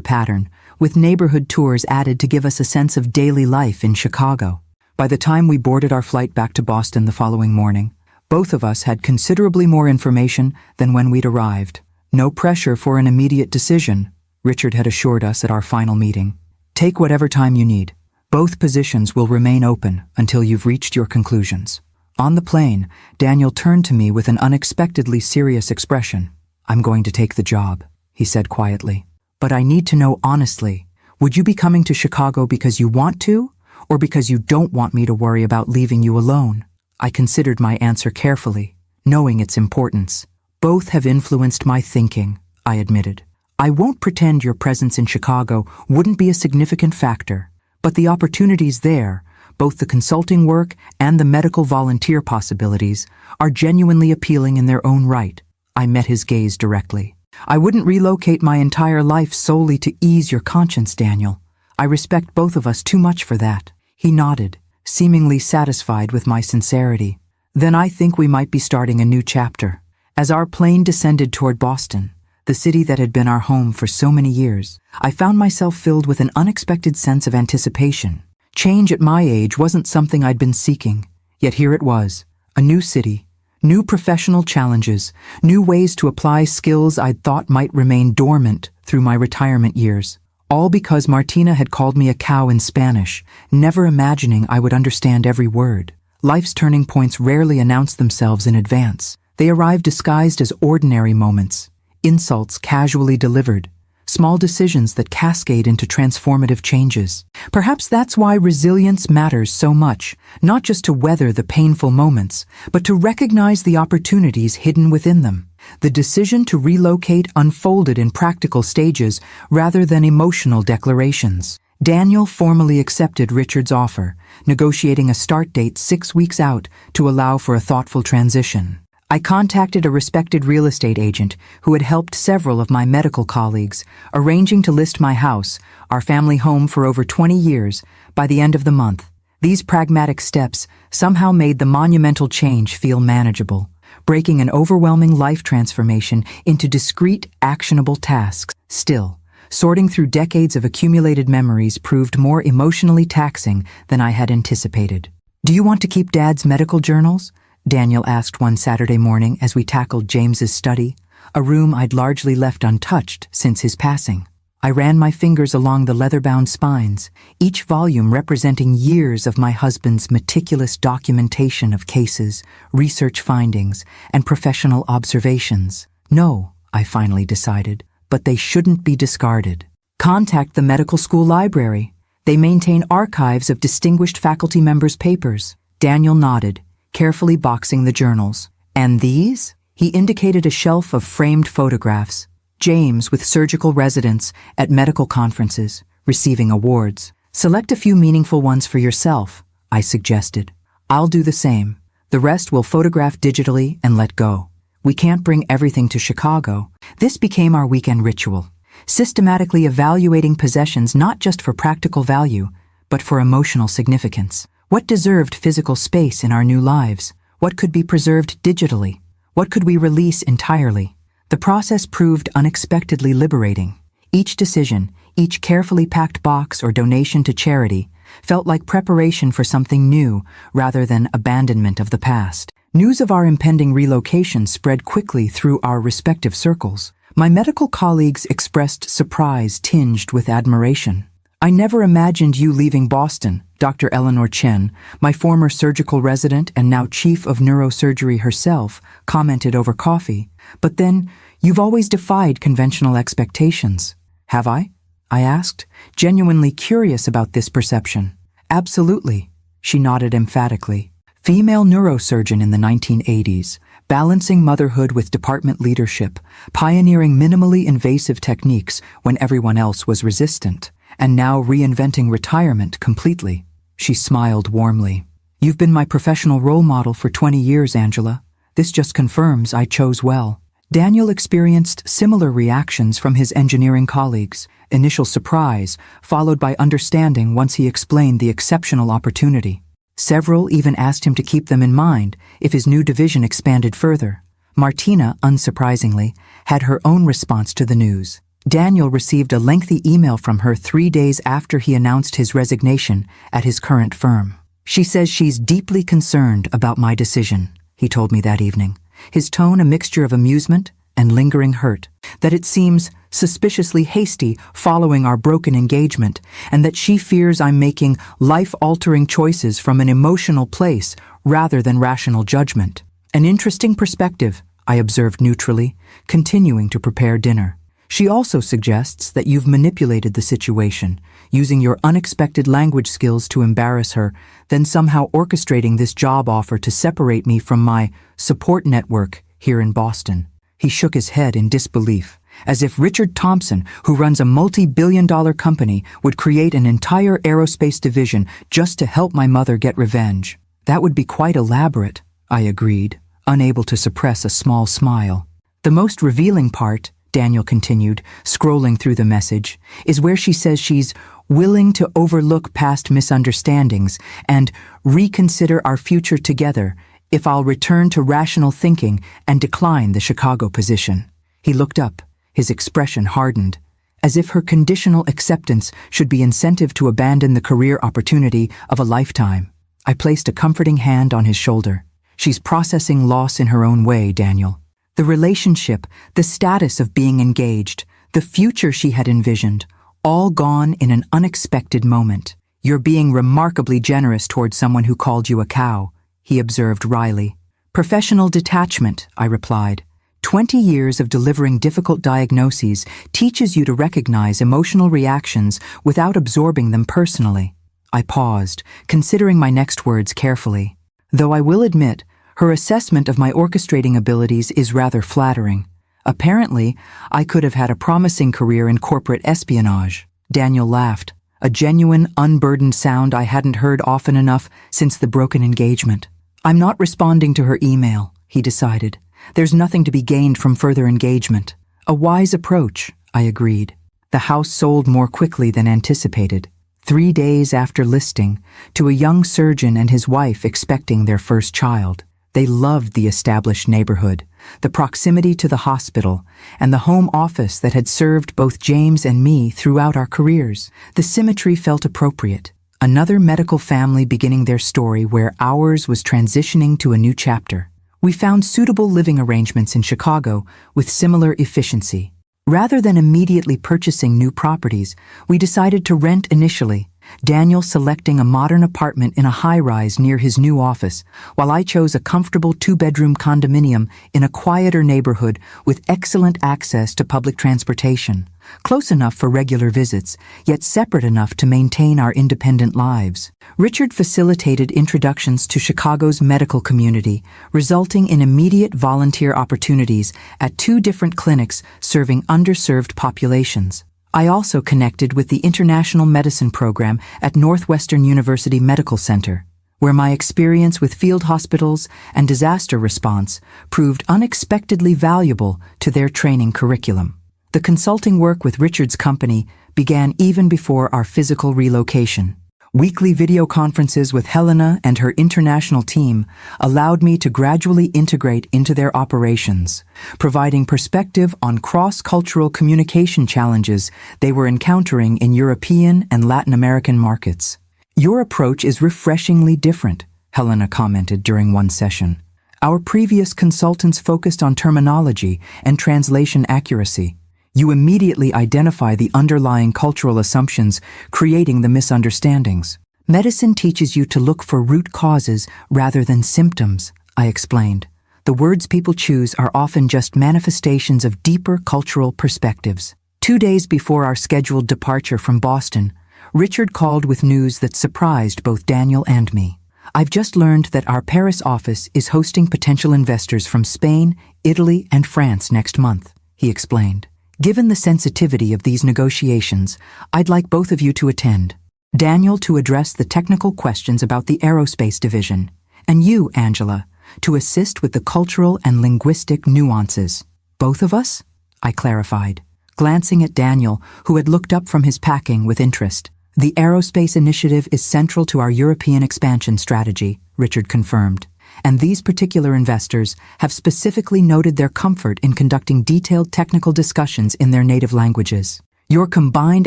pattern, with neighborhood tours added to give us a sense of daily life in Chicago. By the time we boarded our flight back to Boston the following morning, both of us had considerably more information than when we'd arrived. "No pressure for an immediate decision," Richard had assured us at our final meeting. "Take whatever time you need. Both positions will remain open until you've reached your conclusions." On the plane, Daniel turned to me with an unexpectedly serious expression. "I'm going to take the job," he said quietly. "But I need to know honestly, would you be coming to Chicago because you want to, or because you don't want me to worry about leaving you alone?" I considered my answer carefully, knowing its importance. "Both have influenced my thinking," I admitted. "I won't pretend your presence in Chicago wouldn't be a significant factor, but the opportunities there, both the consulting work and the medical volunteer possibilities, are genuinely appealing in their own right." I met his gaze directly. "I wouldn't relocate my entire life solely to ease your conscience, Daniel. I respect both of us too much for that." He nodded, seemingly satisfied with my sincerity. "Then I think we might be starting a new chapter." As our plane descended toward Boston, the city that had been our home for so many years, I found myself filled with an unexpected sense of anticipation. Change at my age wasn't something I'd been seeking, yet here it was, a new city, New professional challenges, new ways to apply skills I'd thought might remain dormant through my retirement years. All because Martina had called me a cow in Spanish, never imagining I would understand every word. Life's turning points rarely announce themselves in advance. They arrive disguised as ordinary moments, insults casually delivered, small decisions that cascade into transformative changes. Perhaps that's why resilience matters so much, not just to weather the painful moments, but to recognize the opportunities hidden within them. The decision to relocate unfolded in practical stages rather than emotional declarations. Daniel formally accepted Richard's offer, negotiating a start date 6 weeks out to allow for a thoughtful transition. I contacted a respected real estate agent who had helped several of my medical colleagues, arranging to list my house, our family home for over 20 years, by the end of the month. These pragmatic steps somehow made the monumental change feel manageable, breaking an overwhelming life transformation into discrete, actionable tasks. Still, sorting through decades of accumulated memories proved more emotionally taxing than I had anticipated. "Do you want to keep Dad's medical journals?" Daniel asked one Saturday morning as we tackled James's study, a room I'd largely left untouched since his passing. I ran my fingers along the leather-bound spines, each volume representing years of my husband's meticulous documentation of cases, research findings, and professional observations. No, I finally decided, but they shouldn't be discarded. Contact the medical school library. They maintain archives of distinguished faculty members' papers. Daniel nodded, carefully boxing the journals. "And these?" He indicated a shelf of framed photographs. James with surgical residence at medical conferences, receiving awards. "Select a few meaningful ones for yourself," I suggested. "I'll do the same. The rest we'll photograph digitally and let go. We can't bring everything to Chicago." This became our weekend ritual, systematically evaluating possessions not just for practical value, but for emotional significance. What deserved physical space in our new lives? What could be preserved digitally? What could we release entirely? The process proved unexpectedly liberating. Each decision, each carefully packed box or donation to charity, felt like preparation for something new rather than abandonment of the past. News of our impending relocation spread quickly through our respective circles. My medical colleagues expressed surprise tinged with admiration. "I never imagined you leaving Boston," Dr. Eleanor Chen, my former surgical resident and now chief of neurosurgery herself, commented over coffee. "But then, you've always defied conventional expectations." "Have I?" I asked, genuinely curious about this perception. "Absolutely," she nodded emphatically. Female neurosurgeon in the 1980s, balancing motherhood with department leadership, pioneering minimally invasive techniques when everyone else was resistant, and now reinventing retirement completely. She smiled warmly. "You've been my professional role model for 20 years, Angela. This just confirms I chose well." Daniel experienced similar reactions from his engineering colleagues, initial surprise, followed by understanding once he explained the exceptional opportunity. Several even asked him to keep them in mind if his new division expanded further. Martina, unsurprisingly, had her own response to the news. Daniel received a lengthy email from her 3 days after he announced his resignation at his current firm. "She says she's deeply concerned about my decision," he told me that evening, his tone a mixture of amusement and lingering hurt, "that it seems suspiciously hasty following our broken engagement, and that she fears I'm making life-altering choices from an emotional place rather than rational judgment." "An interesting perspective," I observed neutrally, continuing to prepare dinner. "She also suggests that you've manipulated the situation, using your unexpected language skills to embarrass her, then somehow orchestrating this job offer to separate me from my support network here in Boston." He shook his head in disbelief, as if Richard Thompson, who runs a multi-billion-dollar company, would create an entire aerospace division just to help my mother get revenge. "That would be quite elaborate," I agreed, unable to suppress a small smile. "The most revealing part," Daniel continued, scrolling through the message, "is where she says she's willing to overlook past misunderstandings and reconsider our future together if I'll return to rational thinking and decline the Chicago position." He looked up, his expression hardened, as if her conditional acceptance should be incentive to abandon the career opportunity of a lifetime. I placed a comforting hand on his shoulder. She's processing loss in her own way, Daniel. The relationship, the status of being engaged, the future she had envisioned, all gone in an unexpected moment. You're being remarkably generous toward someone who called you a cow, he observed wryly. Professional detachment, I replied. 20 years of delivering difficult diagnoses teaches you to recognize emotional reactions without absorbing them personally. I paused, considering my next words carefully. Though I will admit, her assessment of my orchestrating abilities is rather flattering. Apparently, I could have had a promising career in corporate espionage. Daniel laughed, a genuine, unburdened sound I hadn't heard often enough since the broken engagement. I'm not responding to her email, he decided. There's nothing to be gained from further engagement. A wise approach, I agreed. The house sold more quickly than anticipated. 3 days after listing, to a young surgeon and his wife expecting their first child. They loved the established neighborhood, the proximity to the hospital, and the home office that had served both James and me throughout our careers. The symmetry felt appropriate. Another medical family beginning their story where ours was transitioning to a new chapter. We found suitable living arrangements in Chicago with similar efficiency. Rather than immediately purchasing new properties, we decided to rent initially, Daniel selecting a modern apartment in a high-rise near his new office, while I chose a comfortable 2-bedroom condominium in a quieter neighborhood with excellent access to public transportation, close enough for regular visits, yet separate enough to maintain our independent lives. Richard facilitated introductions to Chicago's medical community, resulting in immediate volunteer opportunities at 2 different clinics serving underserved populations. I also connected with the International Medicine Program at Northwestern University Medical Center, where my experience with field hospitals and disaster response proved unexpectedly valuable to their training curriculum. The consulting work with Richard's company began even before our physical relocation. Weekly video conferences with Helena and her international team allowed me to gradually integrate into their operations, providing perspective on cross-cultural communication challenges they were encountering in European and Latin American markets. Your approach is refreshingly different, Helena commented during one session. Our previous consultants focused on terminology and translation accuracy. You immediately identify the underlying cultural assumptions creating the misunderstandings. Medicine teaches you to look for root causes rather than symptoms, I explained. The words people choose are often just manifestations of deeper cultural perspectives. 2 days before our scheduled departure from Boston, Richard called with news that surprised both Daniel and me. I've just learned that our Paris office is hosting potential investors from Spain, Italy, and France next month, he explained. Given the sensitivity of these negotiations, I'd like both of you to attend. Daniel to address the technical questions about the aerospace division, and you, Angela, to assist with the cultural and linguistic nuances. Both of us? I clarified, glancing at Daniel, who had looked up from his packing with interest. The aerospace initiative is central to our European expansion strategy, Richard confirmed. And these particular investors have specifically noted their comfort in conducting detailed technical discussions in their native languages. Your combined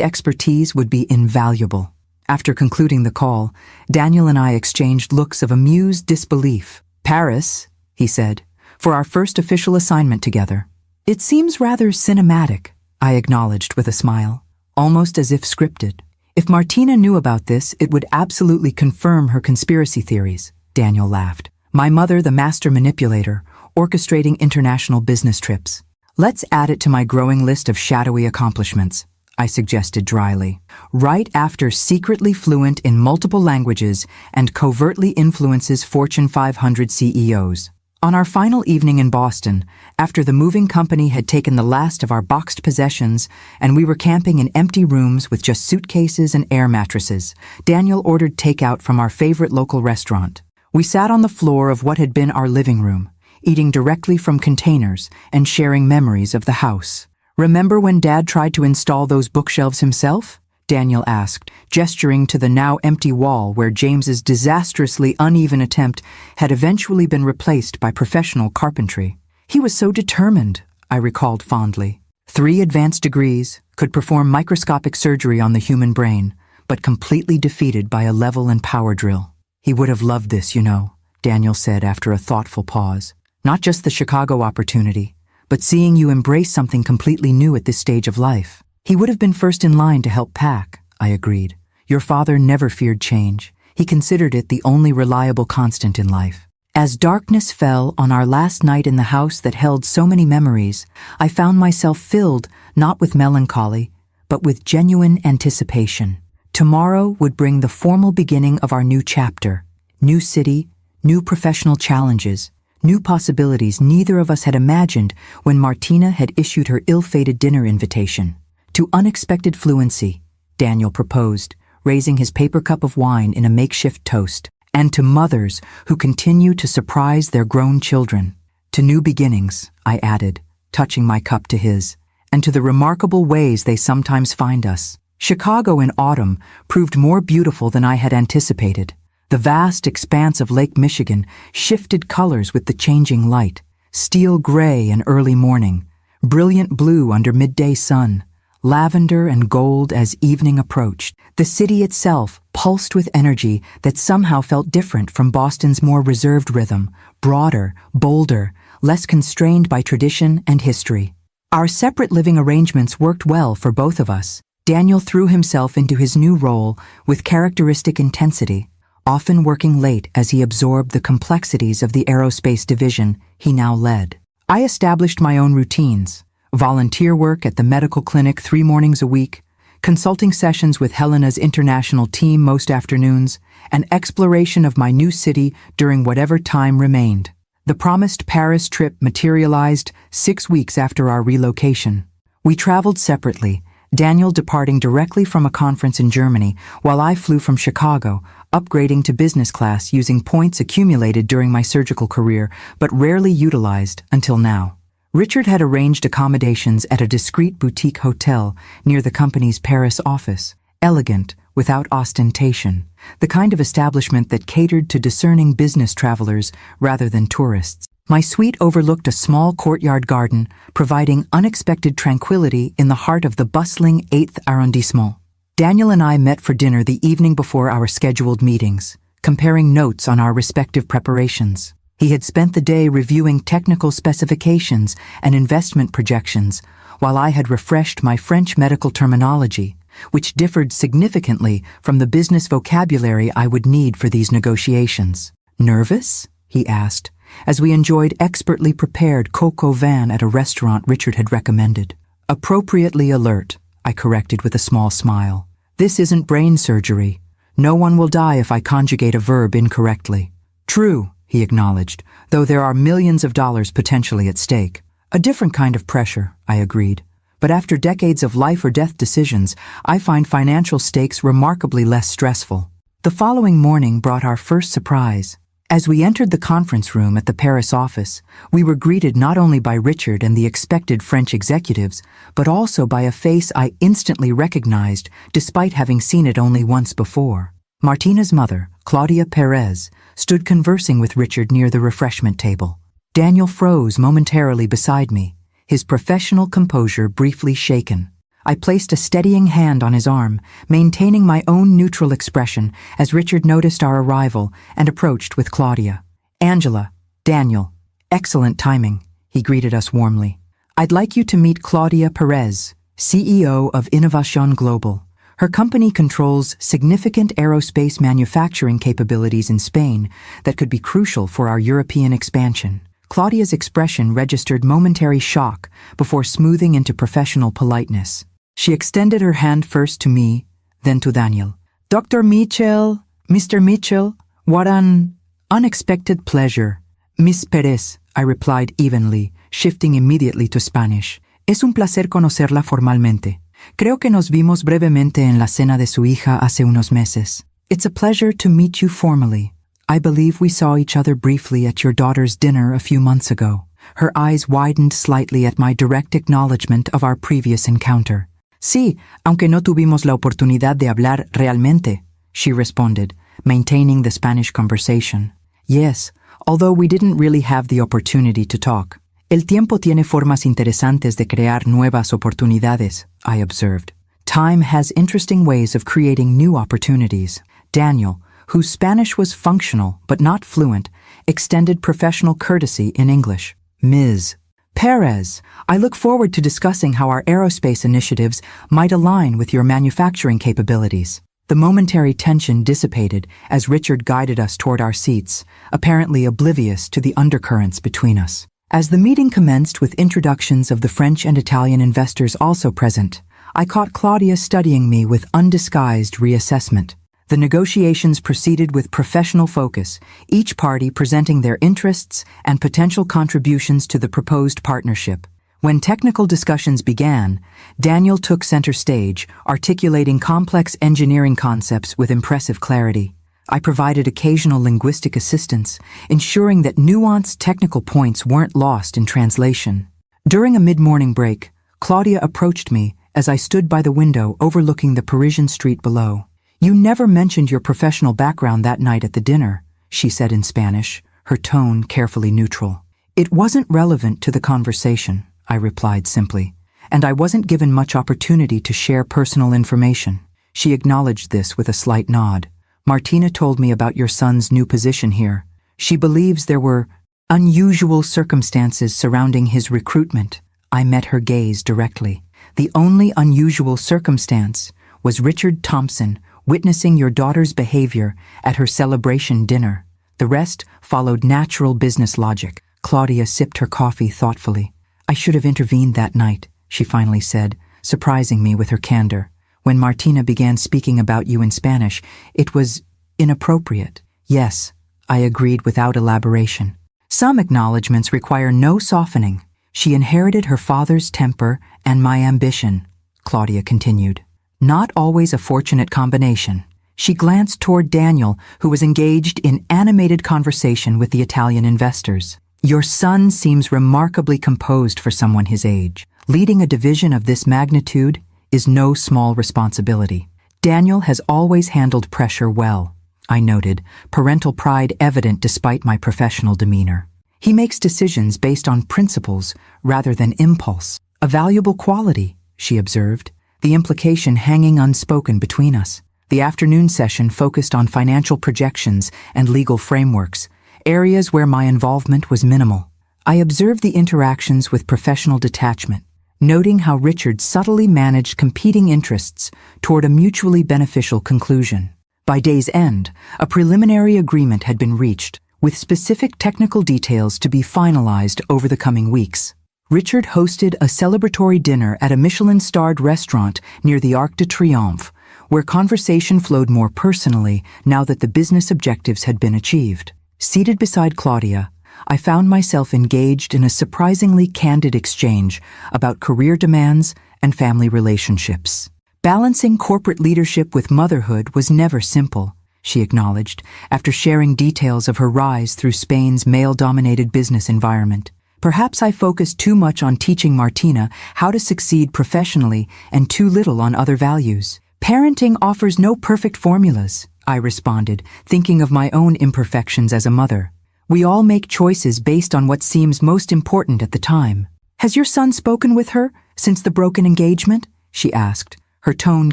expertise would be invaluable. After concluding the call, Daniel and I exchanged looks of amused disbelief. Paris, he said, for our first official assignment together. It seems rather cinematic, I acknowledged with a smile, almost as if scripted. If Martina knew about this, it would absolutely confirm her conspiracy theories, Daniel laughed. My mother, the master manipulator, orchestrating international business trips. Let's add it to my growing list of shadowy accomplishments, I suggested dryly. Right after secretly fluent in multiple languages and covertly influences Fortune 500 CEOs. On our final evening in Boston, after the moving company had taken the last of our boxed possessions and we were camping in empty rooms with just suitcases and air mattresses, Daniel ordered takeout from our favorite local restaurant. We sat on the floor of what had been our living room, eating directly from containers and sharing memories of the house. Remember when Dad tried to install those bookshelves himself? Daniel asked, gesturing to the now empty wall where James's disastrously uneven attempt had eventually been replaced by professional carpentry. He was so determined, I recalled fondly. 3 advanced degrees, could perform microscopic surgery on the human brain, but completely defeated by a level and power drill. He would have loved this, you know, Daniel said after a thoughtful pause. Not just the Chicago opportunity, but seeing you embrace something completely new at this stage of life. He would have been first in line to help pack, I agreed. Your father never feared change. He considered it the only reliable constant in life. As darkness fell on our last night in the house that held so many memories, I found myself filled not with melancholy, but with genuine anticipation. Tomorrow would bring the formal beginning of our new chapter. New city, new professional challenges, new possibilities neither of us had imagined when Martina had issued her ill-fated dinner invitation. To unexpected fluency, Daniel proposed, raising his paper cup of wine in a makeshift toast. And to mothers who continue to surprise their grown children. To new beginnings, I added, touching my cup to his, and to the remarkable ways they sometimes find us. Chicago in autumn proved more beautiful than I had anticipated. The vast expanse of Lake Michigan shifted colors with the changing light, steel gray in early morning, brilliant blue under midday sun, lavender and gold as evening approached. The city itself pulsed with energy that somehow felt different from Boston's more reserved rhythm, broader, bolder, less constrained by tradition and history. Our separate living arrangements worked well for both of us. Daniel threw himself into his new role with characteristic intensity, often working late as he absorbed the complexities of the aerospace division he now led. I established my own routines. Volunteer work at the medical clinic 3 mornings a week, consulting sessions with Helena's international team most afternoons, and exploration of my new city during whatever time remained. The promised Paris trip materialized 6 weeks after our relocation. We traveled separately, Daniel departing directly from a conference in Germany, while I flew from Chicago, upgrading to business class using points accumulated during my surgical career, but rarely utilized until now. Richard had arranged accommodations at a discreet boutique hotel near the company's Paris office, elegant, without ostentation, the kind of establishment that catered to discerning business travelers rather than tourists. My suite overlooked a small courtyard garden, providing unexpected tranquility in the heart of the bustling 8th arrondissement. Daniel and I met for dinner the evening before our scheduled meetings, comparing notes on our respective preparations. He had spent the day reviewing technical specifications and investment projections, while I had refreshed my French medical terminology, which differed significantly from the business vocabulary I would need for these negotiations. Nervous? He asked, as we enjoyed expertly prepared coq au vin at a restaurant Richard had recommended. Appropriately alert, I corrected with a small smile. This isn't brain surgery. No one will die if I conjugate a verb incorrectly. True, he acknowledged, though there are millions of dollars potentially at stake. A different kind of pressure, I agreed. But after decades of life or death decisions, I find financial stakes remarkably less stressful. The following morning brought our first surprise. As we entered the conference room at the Paris office, we were greeted not only by Richard and the expected French executives, but also by a face I instantly recognized despite having seen it only once before. Martina's mother, Claudia Perez, stood conversing with Richard near the refreshment table. Daniel froze momentarily beside me, his professional composure briefly shaken. I placed a steadying hand on his arm, maintaining my own neutral expression as Richard noticed our arrival and approached with Claudia. Angela, Daniel, excellent timing, he greeted us warmly. I'd like you to meet Claudia Perez, CEO of Innovación Global. Her company controls significant aerospace manufacturing capabilities in Spain that could be crucial for our European expansion. Claudia's expression registered momentary shock before smoothing into professional politeness. She extended her hand first to me, then to Daniel. Dr. Mitchell, Mr. Mitchell, what an unexpected pleasure. Miss Perez, I replied evenly, shifting immediately to Spanish. Es un placer conocerla formalmente. Creo que nos vimos brevemente en la cena de su hija hace unos meses. It's a pleasure to meet you formally. I believe we saw each other briefly at your daughter's dinner a few months ago. Her eyes widened slightly at my direct acknowledgement of our previous encounter. Sí, aunque no tuvimos la oportunidad de hablar realmente, she responded, maintaining the Spanish conversation. Yes, although we didn't really have the opportunity to talk. El tiempo tiene formas interesantes de crear nuevas oportunidades, I observed. Time has interesting ways of creating new opportunities. Daniel, whose Spanish was functional but not fluent, extended professional courtesy in English. Ms. Perez, I look forward to discussing how our aerospace initiatives might align with your manufacturing capabilities. The momentary tension dissipated as Richard guided us toward our seats, apparently oblivious to the undercurrents between us. As the meeting commenced with introductions of the French and Italian investors also present, I caught Claudia studying me with undisguised reassessment. The negotiations proceeded with professional focus, each party presenting their interests and potential contributions to the proposed partnership. When technical discussions began, Daniel took center stage, articulating complex engineering concepts with impressive clarity. I provided occasional linguistic assistance, ensuring that nuanced technical points weren't lost in translation. During a mid-morning break, Claudia approached me as I stood by the window overlooking the Parisian street below. "You never mentioned your professional background that night at the dinner," she said in Spanish, her tone carefully neutral. "It wasn't relevant to the conversation," I replied simply, "and I wasn't given much opportunity to share personal information." She acknowledged this with a slight nod. "Martina told me about your son's new position here. She believes there were unusual circumstances surrounding his recruitment." I met her gaze directly. "The only unusual circumstance was Richard Thompson witnessing your daughter's behavior at her celebration dinner. The rest followed natural business logic." Claudia sipped her coffee thoughtfully. "I should have intervened that night," she finally said, surprising me with her candor. "When Martina began speaking about you in Spanish, it was inappropriate." "Yes," I agreed without elaboration. "Some acknowledgments require no softening. She inherited her father's temper and my ambition," Claudia continued. "Not always a fortunate combination." She glanced toward Daniel, who was engaged in animated conversation with the Italian investors. "Your son seems remarkably composed for someone his age. Leading a division of this magnitude is no small responsibility." "Daniel has always handled pressure well," I noted, parental pride evident despite my professional demeanor. "He makes decisions based on principles rather than impulse. A valuable quality," she observed, the implication hanging unspoken between us. The afternoon session focused on financial projections and legal frameworks, areas where my involvement was minimal. I observed the interactions with professional detachment, noting how Richard subtly managed competing interests toward a mutually beneficial conclusion. By day's end, a preliminary agreement had been reached, with specific technical details to be finalized over the coming weeks. Richard hosted a celebratory dinner at a Michelin-starred restaurant near the Arc de Triomphe, where conversation flowed more personally now that the business objectives had been achieved. Seated beside Claudia, I found myself engaged in a surprisingly candid exchange about career demands and family relationships. "Balancing corporate leadership with motherhood was never simple," she acknowledged, after sharing details of her rise through Spain's male-dominated business environment. "Perhaps I focused too much on teaching Martina how to succeed professionally and too little on other values. Parenting offers no perfect formulas," I responded, thinking of my own imperfections as a mother. "We all make choices based on what seems most important at the time." "Has your son spoken with her since the broken engagement?" she asked, her tone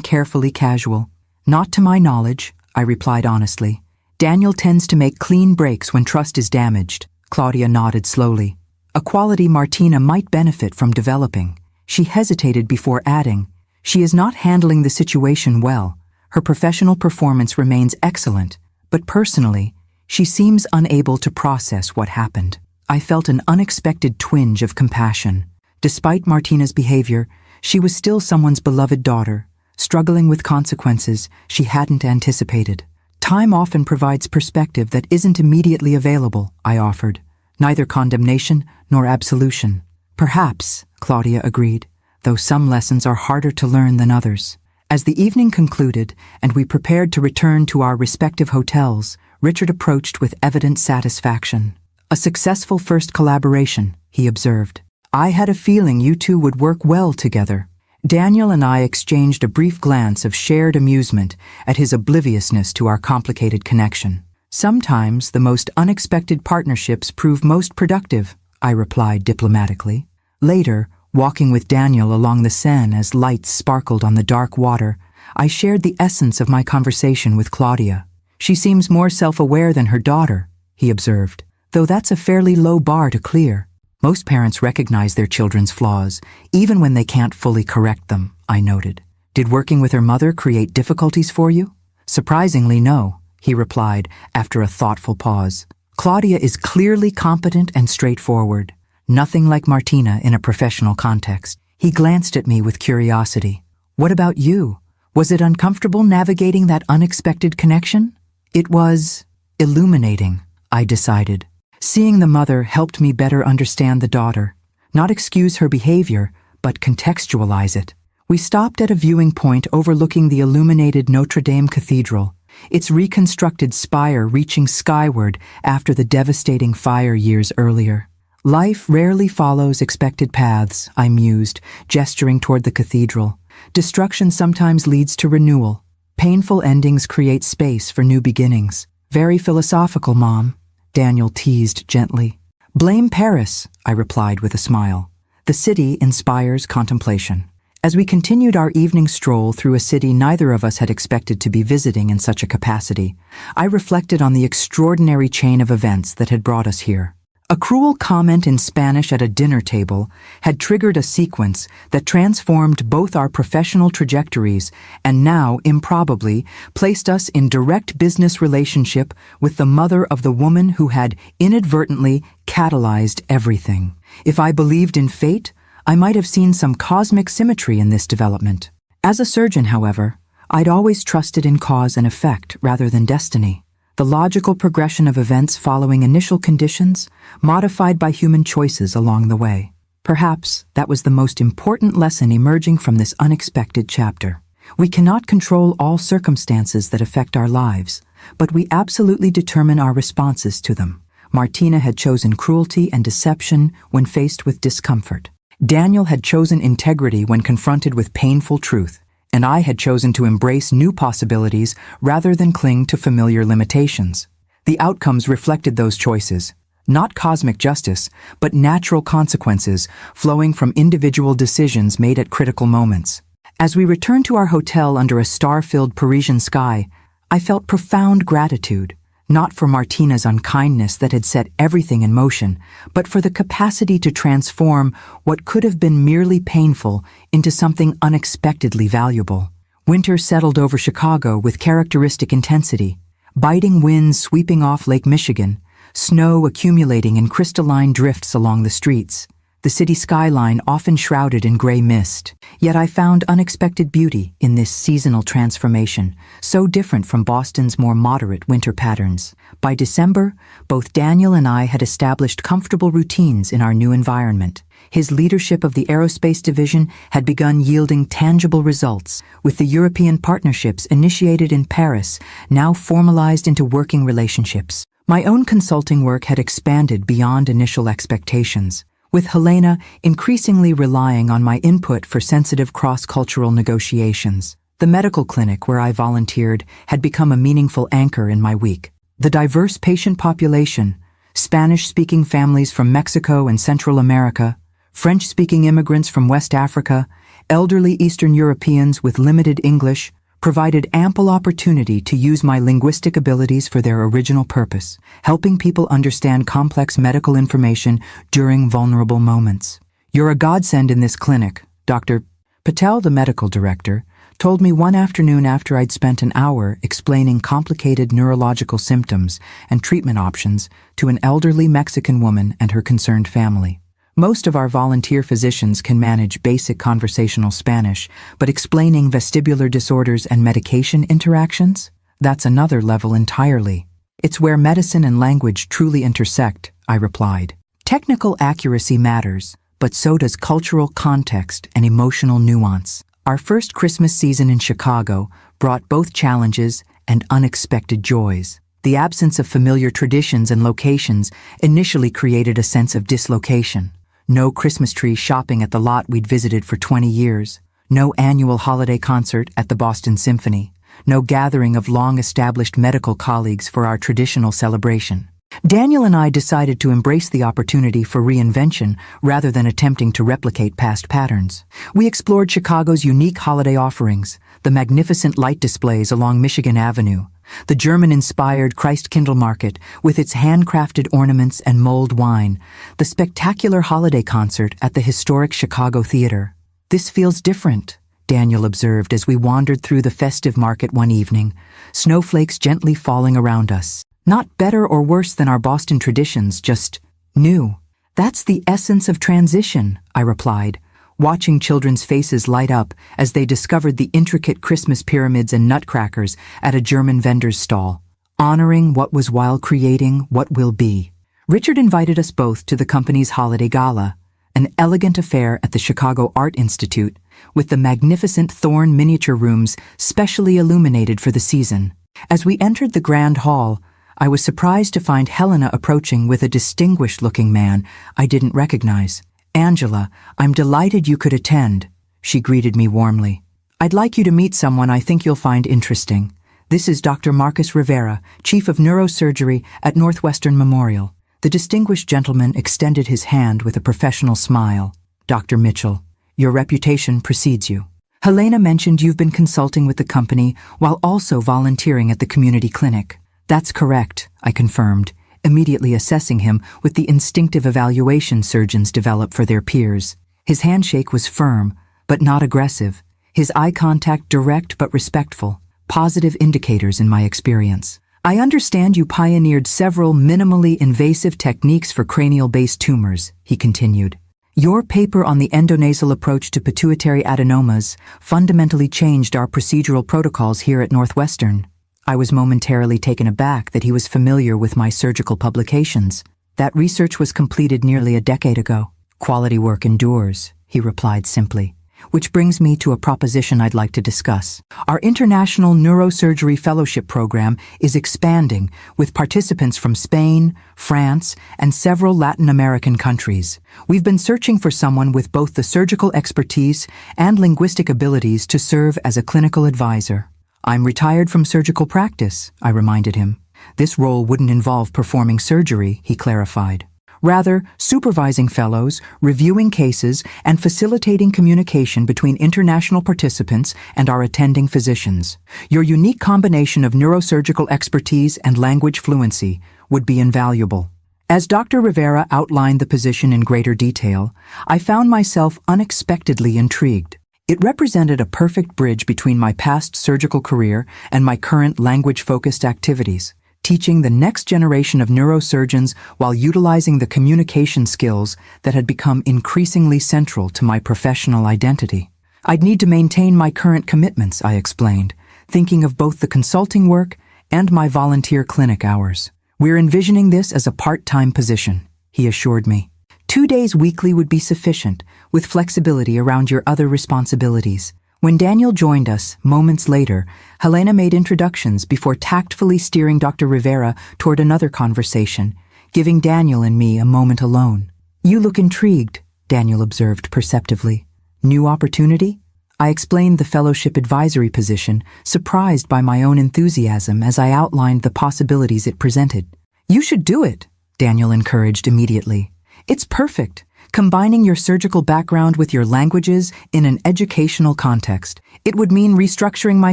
carefully casual. "Not to my knowledge," I replied honestly. "Daniel tends to make clean breaks when trust is damaged." Claudia nodded slowly. "A quality Martina might benefit from developing." She hesitated before adding, "She is not handling the situation well. Her professional performance remains excellent, but personally, she seems unable to process what happened." I felt an unexpected twinge of compassion. Despite Martina's behavior, she was still someone's beloved daughter, struggling with consequences she hadn't anticipated. "Time often provides perspective that isn't immediately available," I offered. "Neither condemnation nor absolution." "Perhaps," Claudia agreed, "though some lessons are harder to learn than others." As the evening concluded and we prepared to return to our respective hotels, Richard approached with evident satisfaction. "A successful first collaboration," he observed. "I had a feeling you two would work well together." Daniel and I exchanged a brief glance of shared amusement at his obliviousness to our complicated connection. "Sometimes the most unexpected partnerships prove most productive," I replied diplomatically. Later, walking with Daniel along the Seine as lights sparkled on the dark water, I shared the essence of my conversation with Claudia. "She seems more self-aware than her daughter," he observed. Though that's a fairly low bar to clear. Most parents recognize their children's flaws, even when they can't fully correct them, I noted. Did working with her mother create difficulties for you? Surprisingly, no, he replied after a thoughtful pause. Claudia is clearly competent and straightforward. Nothing like Martina in a professional context. He glanced at me with curiosity. What about you? Was it uncomfortable navigating that unexpected connection? It was illuminating, I decided. Seeing the mother helped me better understand the daughter, not excuse her behavior, but contextualize it. We stopped at a viewing point overlooking the illuminated Notre Dame Cathedral, its reconstructed spire reaching skyward after the devastating fire years earlier. Life rarely follows expected paths, I mused, gesturing toward the cathedral. Destruction sometimes leads to renewal. Painful endings create space for new beginnings. Very philosophical, Mom, Daniel teased gently. Blame Paris, I replied with a smile. The city inspires contemplation. As we continued our evening stroll through a city neither of us had expected to be visiting in such a capacity, I reflected on the extraordinary chain of events that had brought us here. A cruel comment in Spanish at a dinner table had triggered a sequence that transformed both our professional trajectories and now, improbably, placed us in direct business relationship with the mother of the woman who had inadvertently catalyzed everything. If I believed in fate, I might have seen some cosmic symmetry in this development. As a surgeon, however, I'd always trusted in cause and effect rather than destiny. The logical progression of events following initial conditions, modified by human choices along the way. Perhaps that was the most important lesson emerging from this unexpected chapter. We cannot control all circumstances that affect our lives, but we absolutely determine our responses to them. Martina had chosen cruelty and deception when faced with discomfort. Daniel had chosen integrity when confronted with painful truth. And I had chosen to embrace new possibilities rather than cling to familiar limitations. The outcomes reflected those choices, not cosmic justice, but natural consequences flowing from individual decisions made at critical moments. As we returned to our hotel under a star-filled Parisian sky, I felt profound gratitude, not for Martina's unkindness that had set everything in motion, but for the capacity to transform what could have been merely painful into something unexpectedly valuable. Winter settled over Chicago with characteristic intensity, biting winds sweeping off Lake Michigan, snow accumulating in crystalline drifts along the streets, the city skyline often shrouded in gray mist. Yet I found unexpected beauty in this seasonal transformation, so different from Boston's more moderate winter patterns. By December, both Daniel and I had established comfortable routines in our new environment. His leadership of the aerospace division had begun yielding tangible results, with the European partnerships initiated in Paris now formalized into working relationships. My own consulting work had expanded beyond initial expectations, with Helena increasingly relying on my input for sensitive cross-cultural negotiations. The medical clinic where I volunteered had become a meaningful anchor in my week. The diverse patient population, Spanish-speaking families from Mexico and Central America, French-speaking immigrants from West Africa, elderly Eastern Europeans with limited English, provided ample opportunity to use my linguistic abilities for their original purpose, helping people understand complex medical information during vulnerable moments. You're a godsend in this clinic, Dr. Patel, the medical director, told me one afternoon after I'd spent an hour explaining complicated neurological symptoms and treatment options to an elderly Mexican woman and her concerned family. Most of our volunteer physicians can manage basic conversational Spanish, but explaining vestibular disorders and medication interactions? That's another level entirely. It's where medicine and language truly intersect, I replied. Technical accuracy matters, but so does cultural context and emotional nuance. Our first Christmas season in Chicago brought both challenges and unexpected joys. The absence of familiar traditions and locations initially created a sense of dislocation. No Christmas tree shopping at the lot we'd visited for 20 years. No annual holiday concert at the Boston Symphony. No gathering of long-established medical colleagues for our traditional celebration. Daniel and I decided to embrace the opportunity for reinvention rather than attempting to replicate past patterns. We explored Chicago's unique holiday offerings, the magnificent light displays along Michigan Avenue, the German-inspired Christkindl market with its handcrafted ornaments and mulled wine, the spectacular holiday concert at the historic Chicago Theater. "This feels different," Daniel observed as we wandered through the festive market one evening, snowflakes gently falling around us. "Not better or worse than our Boston traditions, just new." "That's the essence of transition," I replied, watching children's faces light up as they discovered the intricate Christmas pyramids and nutcrackers at a German vendor's stall. "Honoring what was while creating what will be." Richard invited us both to the company's holiday gala, an elegant affair at the Chicago Art Institute, with the magnificent Thorn miniature rooms specially illuminated for the season. As we entered the grand hall, I was surprised to find Helena approaching with a distinguished-looking man I didn't recognize. "Angela, I'm delighted you could attend," she greeted me warmly. "I'd like you to meet someone I think you'll find interesting. This is Dr. Marcus Rivera, Chief of Neurosurgery at Northwestern Memorial." The distinguished gentleman extended his hand with a professional smile. "Dr. Mitchell, your reputation precedes you. Helena mentioned you've been consulting with the company while also volunteering at the community clinic." "That's correct," I confirmed, immediately assessing him with the instinctive evaluation surgeons develop for their peers. His handshake was firm, but not aggressive. His eye contact direct but respectful. Positive indicators in my experience. "I understand you pioneered several minimally invasive techniques for cranial-based tumors," he continued. "Your paper on the endonasal approach to pituitary adenomas fundamentally changed our procedural protocols here at Northwestern." I was momentarily taken aback that he was familiar with my surgical publications. "That research was completed nearly a decade ago. Quality work endures," he replied simply. "Which brings me to a proposition I'd like to discuss. Our International Neurosurgery Fellowship Program is expanding with participants from Spain, France, and several Latin American countries. We've been searching for someone with both the surgical expertise and linguistic abilities to serve as a clinical advisor." "I'm retired from surgical practice," I reminded him. "This role wouldn't involve performing surgery," he clarified. "Rather, supervising fellows, reviewing cases, and facilitating communication between international participants and our attending physicians. Your unique combination of neurosurgical expertise and language fluency would be invaluable." As Dr. Rivera outlined the position in greater detail, I found myself unexpectedly intrigued. It represented a perfect bridge between my past surgical career and my current language-focused activities, teaching the next generation of neurosurgeons while utilizing the communication skills that had become increasingly central to my professional identity. "I'd need to maintain my current commitments," I explained, thinking of both the consulting work and my volunteer clinic hours. "We're envisioning this as a part-time position," he assured me. 2 days weekly would be sufficient, with flexibility around your other responsibilities. When Daniel joined us, moments later, Helena made introductions before tactfully steering Dr. Rivera toward another conversation, giving Daniel and me a moment alone. "You look intrigued," Daniel observed perceptively. "New opportunity?" I explained the fellowship advisory position, surprised by my own enthusiasm as I outlined the possibilities it presented. "You should do it," Daniel encouraged immediately. "It's perfect, combining your surgical background with your languages in an educational context. It would mean restructuring my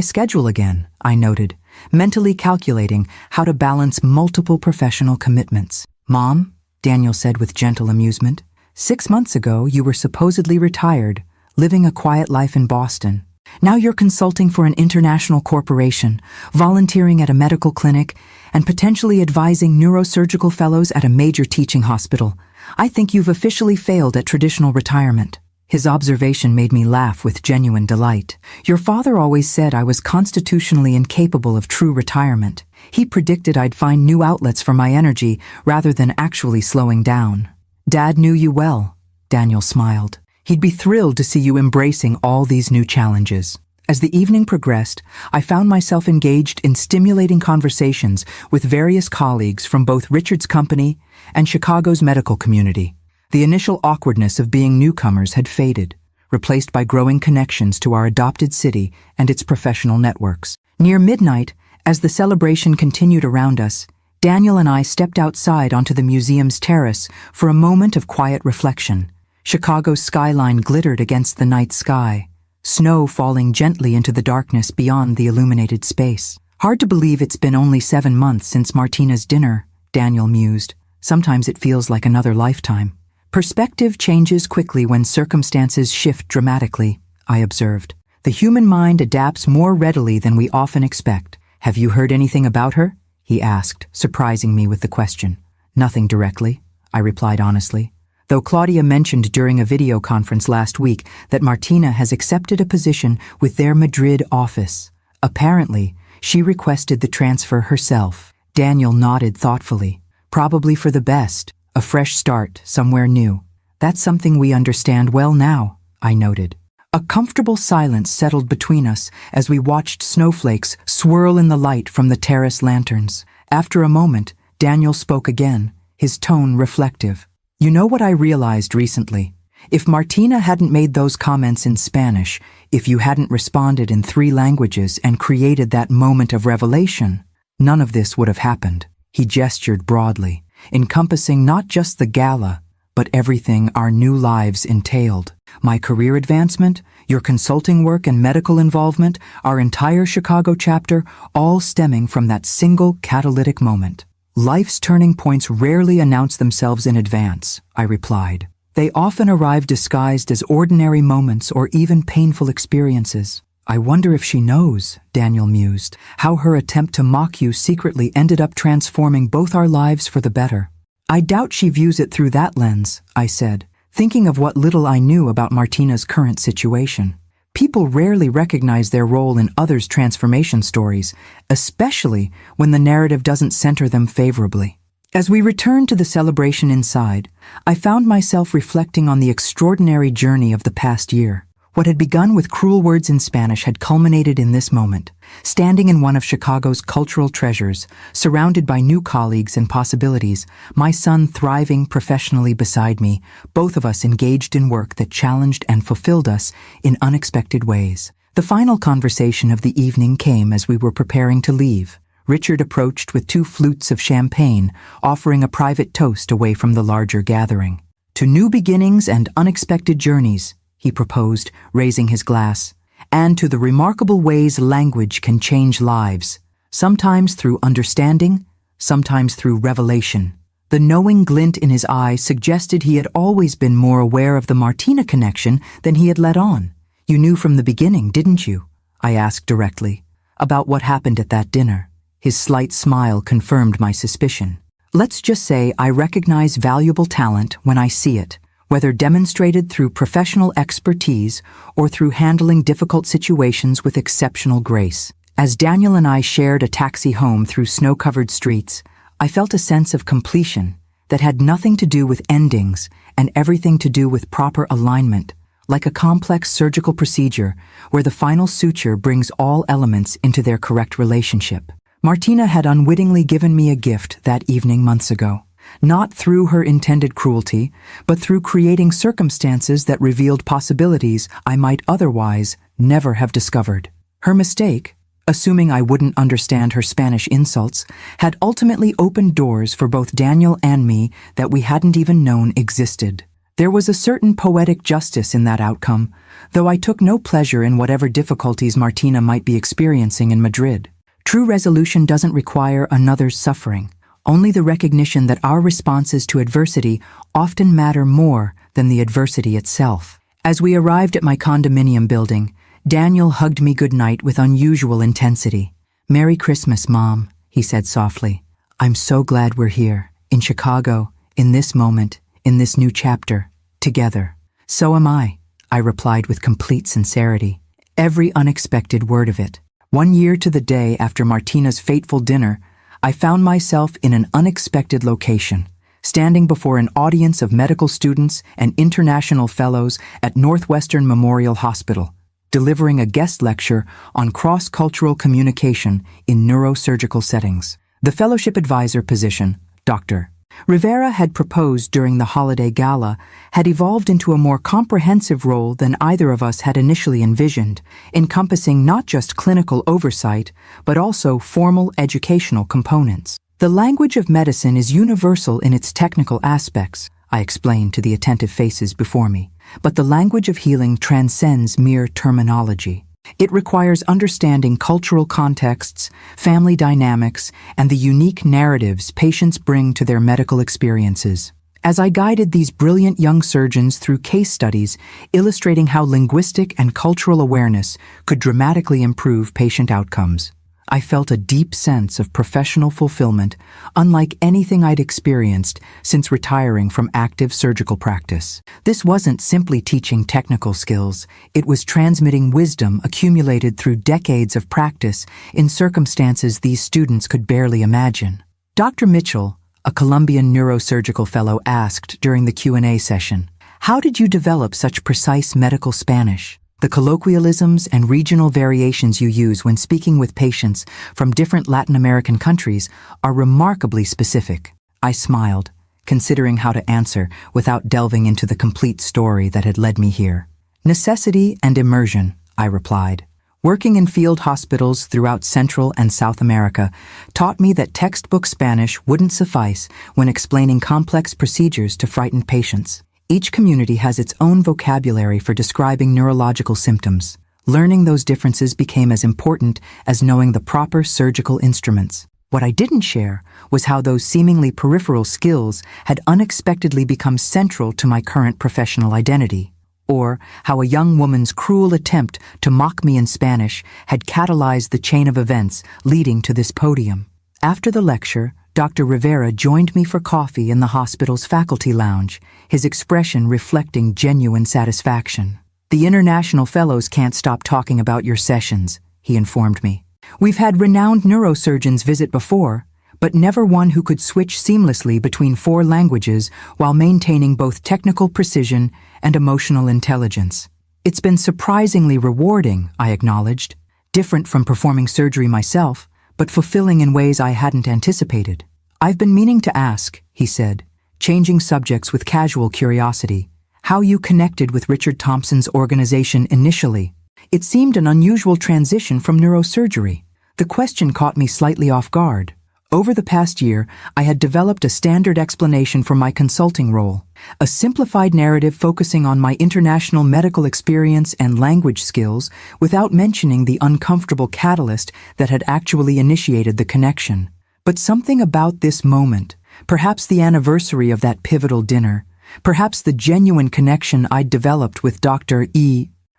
schedule again," I noted, mentally calculating how to balance multiple professional commitments. "Mom," Daniel said with gentle amusement, 6 months ago you were supposedly retired, living a quiet life in Boston. Now you're consulting for an international corporation, volunteering at a medical clinic, and potentially advising neurosurgical fellows at a major teaching hospital. I think you've officially failed at traditional retirement." His observation made me laugh with genuine delight. "Your father always said I was constitutionally incapable of true retirement. He predicted I'd find new outlets for my energy rather than actually slowing down." "Dad knew you well," Daniel smiled. "He'd be thrilled to see you embracing all these new challenges." As the evening progressed, I found myself engaged in stimulating conversations with various colleagues from both Richard's company and Chicago's medical community. The initial awkwardness of being newcomers had faded, replaced by growing connections to our adopted city and its professional networks. Near midnight, as the celebration continued around us, Daniel and I stepped outside onto the museum's terrace for a moment of quiet reflection. Chicago's skyline glittered against the night sky, snow falling gently into the darkness beyond the illuminated space. Hard to believe it's been only 7 months since Martina's dinner, Daniel mused. Sometimes it feels like another lifetime. Perspective changes quickly when circumstances shift dramatically, I observed. The human mind adapts more readily than we often expect. Have you heard anything about her? He asked, surprising me with the question. Nothing directly, I replied honestly. Though Claudia mentioned during a video conference last week that Martina has accepted a position with their Madrid office. Apparently, she requested the transfer herself. Daniel nodded thoughtfully. Probably for the best, a fresh start, somewhere new. That's something we understand well now, I noted. A comfortable silence settled between us as we watched snowflakes swirl in the light from the terrace lanterns. After a moment, Daniel spoke again, his tone reflective. You know what I realized recently? If Martina hadn't made those comments in Spanish, if you hadn't responded in 3 languages and created that moment of revelation, none of this would have happened. He gestured broadly, encompassing not just the gala, but everything our new lives entailed. My career advancement, your consulting work and medical involvement, our entire Chicago chapter, all stemming from that single catalytic moment. Life's turning points rarely announce themselves in advance, I replied. They often arrive disguised as ordinary moments or even painful experiences. I wonder if she knows, Daniel mused, how her attempt to mock you secretly ended up transforming both our lives for the better. I doubt she views it through that lens, I said, thinking of what little I knew about Martina's current situation. People rarely recognize their role in others' transformation stories, especially when the narrative doesn't center them favorably. As we returned to the celebration inside, I found myself reflecting on the extraordinary journey of the past year. What had begun with cruel words in Spanish had culminated in this moment, standing in one of Chicago's cultural treasures, surrounded by new colleagues and possibilities, my son thriving professionally beside me, both of us engaged in work that challenged and fulfilled us in unexpected ways. The final conversation of the evening came as we were preparing to leave. Richard approached with 2 flutes of champagne, offering a private toast away from the larger gathering. To new beginnings and unexpected journeys, he proposed, raising his glass, and to the remarkable ways language can change lives, sometimes through understanding, sometimes through revelation. The knowing glint in his eye suggested he had always been more aware of the Martina connection than he had let on. You knew from the beginning, didn't you? I asked directly. About what happened at that dinner. His slight smile confirmed my suspicion. Let's just say I recognize valuable talent when I see it, whether demonstrated through professional expertise or through handling difficult situations with exceptional grace. As Daniel and I shared a taxi home through snow-covered streets, I felt a sense of completion that had nothing to do with endings and everything to do with proper alignment, like a complex surgical procedure where the final suture brings all elements into their correct relationship. Martina had unwittingly given me a gift that evening months ago. Not through her intended cruelty, but through creating circumstances that revealed possibilities I might otherwise never have discovered. Her mistake, assuming I wouldn't understand her Spanish insults, had ultimately opened doors for both Daniel and me that we hadn't even known existed. There was a certain poetic justice in that outcome, though I took no pleasure in whatever difficulties Martina might be experiencing in Madrid. True resolution doesn't require another's suffering. Only the recognition that our responses to adversity often matter more than the adversity itself. As we arrived at my condominium building, Daniel hugged me goodnight with unusual intensity. "Merry Christmas, Mom," he said softly. "I'm so glad we're here, in Chicago, in this moment, in this new chapter, together." "So am I," I replied with complete sincerity. Every unexpected word of it. 1 year to the day after Martina's fateful dinner, I found myself in an unexpected location, standing before an audience of medical students and international fellows at Northwestern Memorial Hospital, delivering a guest lecture on cross-cultural communication in neurosurgical settings. The fellowship advisor position, Dr. Rivera had proposed during the holiday gala, had evolved into a more comprehensive role than either of us had initially envisioned, encompassing not just clinical oversight, but also formal educational components. The language of medicine is universal in its technical aspects, I explained to the attentive faces before me, but the language of healing transcends mere terminology. It requires understanding cultural contexts, family dynamics, and the unique narratives patients bring to their medical experiences. As I guided these brilliant young surgeons through case studies illustrating how linguistic and cultural awareness could dramatically improve patient outcomes, I felt a deep sense of professional fulfillment, unlike anything I'd experienced since retiring from active surgical practice. This wasn't simply teaching technical skills, it was transmitting wisdom accumulated through decades of practice in circumstances these students could barely imagine. Dr. Mitchell, a Colombian neurosurgical fellow, asked during the Q&A session, "How did you develop such precise medical Spanish? The colloquialisms and regional variations you use when speaking with patients from different Latin American countries are remarkably specific." I smiled, considering how to answer without delving into the complete story that had led me here. "Necessity and immersion," I replied. "Working in field hospitals throughout Central and South America taught me that textbook Spanish wouldn't suffice when explaining complex procedures to frightened patients. Each community has its own vocabulary for describing neurological symptoms. Learning those differences became as important as knowing the proper surgical instruments. What I didn't share was how those seemingly peripheral skills had unexpectedly become central to my current professional identity, or how a young woman's cruel attempt to mock me in Spanish had catalyzed the chain of events leading to this podium. After the lecture, Dr. Rivera joined me for coffee in the hospital's faculty lounge, his expression reflecting genuine satisfaction. "The international fellows can't stop talking about your sessions," he informed me. "We've had renowned neurosurgeons visit before, but never one who could switch seamlessly between 4 languages while maintaining both technical precision and emotional intelligence. It's been surprisingly rewarding," I acknowledged. "Different from performing surgery myself, but fulfilling in ways I hadn't anticipated." "I've been meaning to ask," he said, changing subjects with casual curiosity, "how you connected with Richard Thompson's organization initially. It seemed an unusual transition from neurosurgery." The question caught me slightly off guard. Over the past year, I had developed a standard explanation for my consulting role, a simplified narrative focusing on my international medical experience and language skills without mentioning the uncomfortable catalyst that had actually initiated the connection. But something about this moment, perhaps the anniversary of that pivotal dinner, perhaps the genuine connection I'd developed with Dr.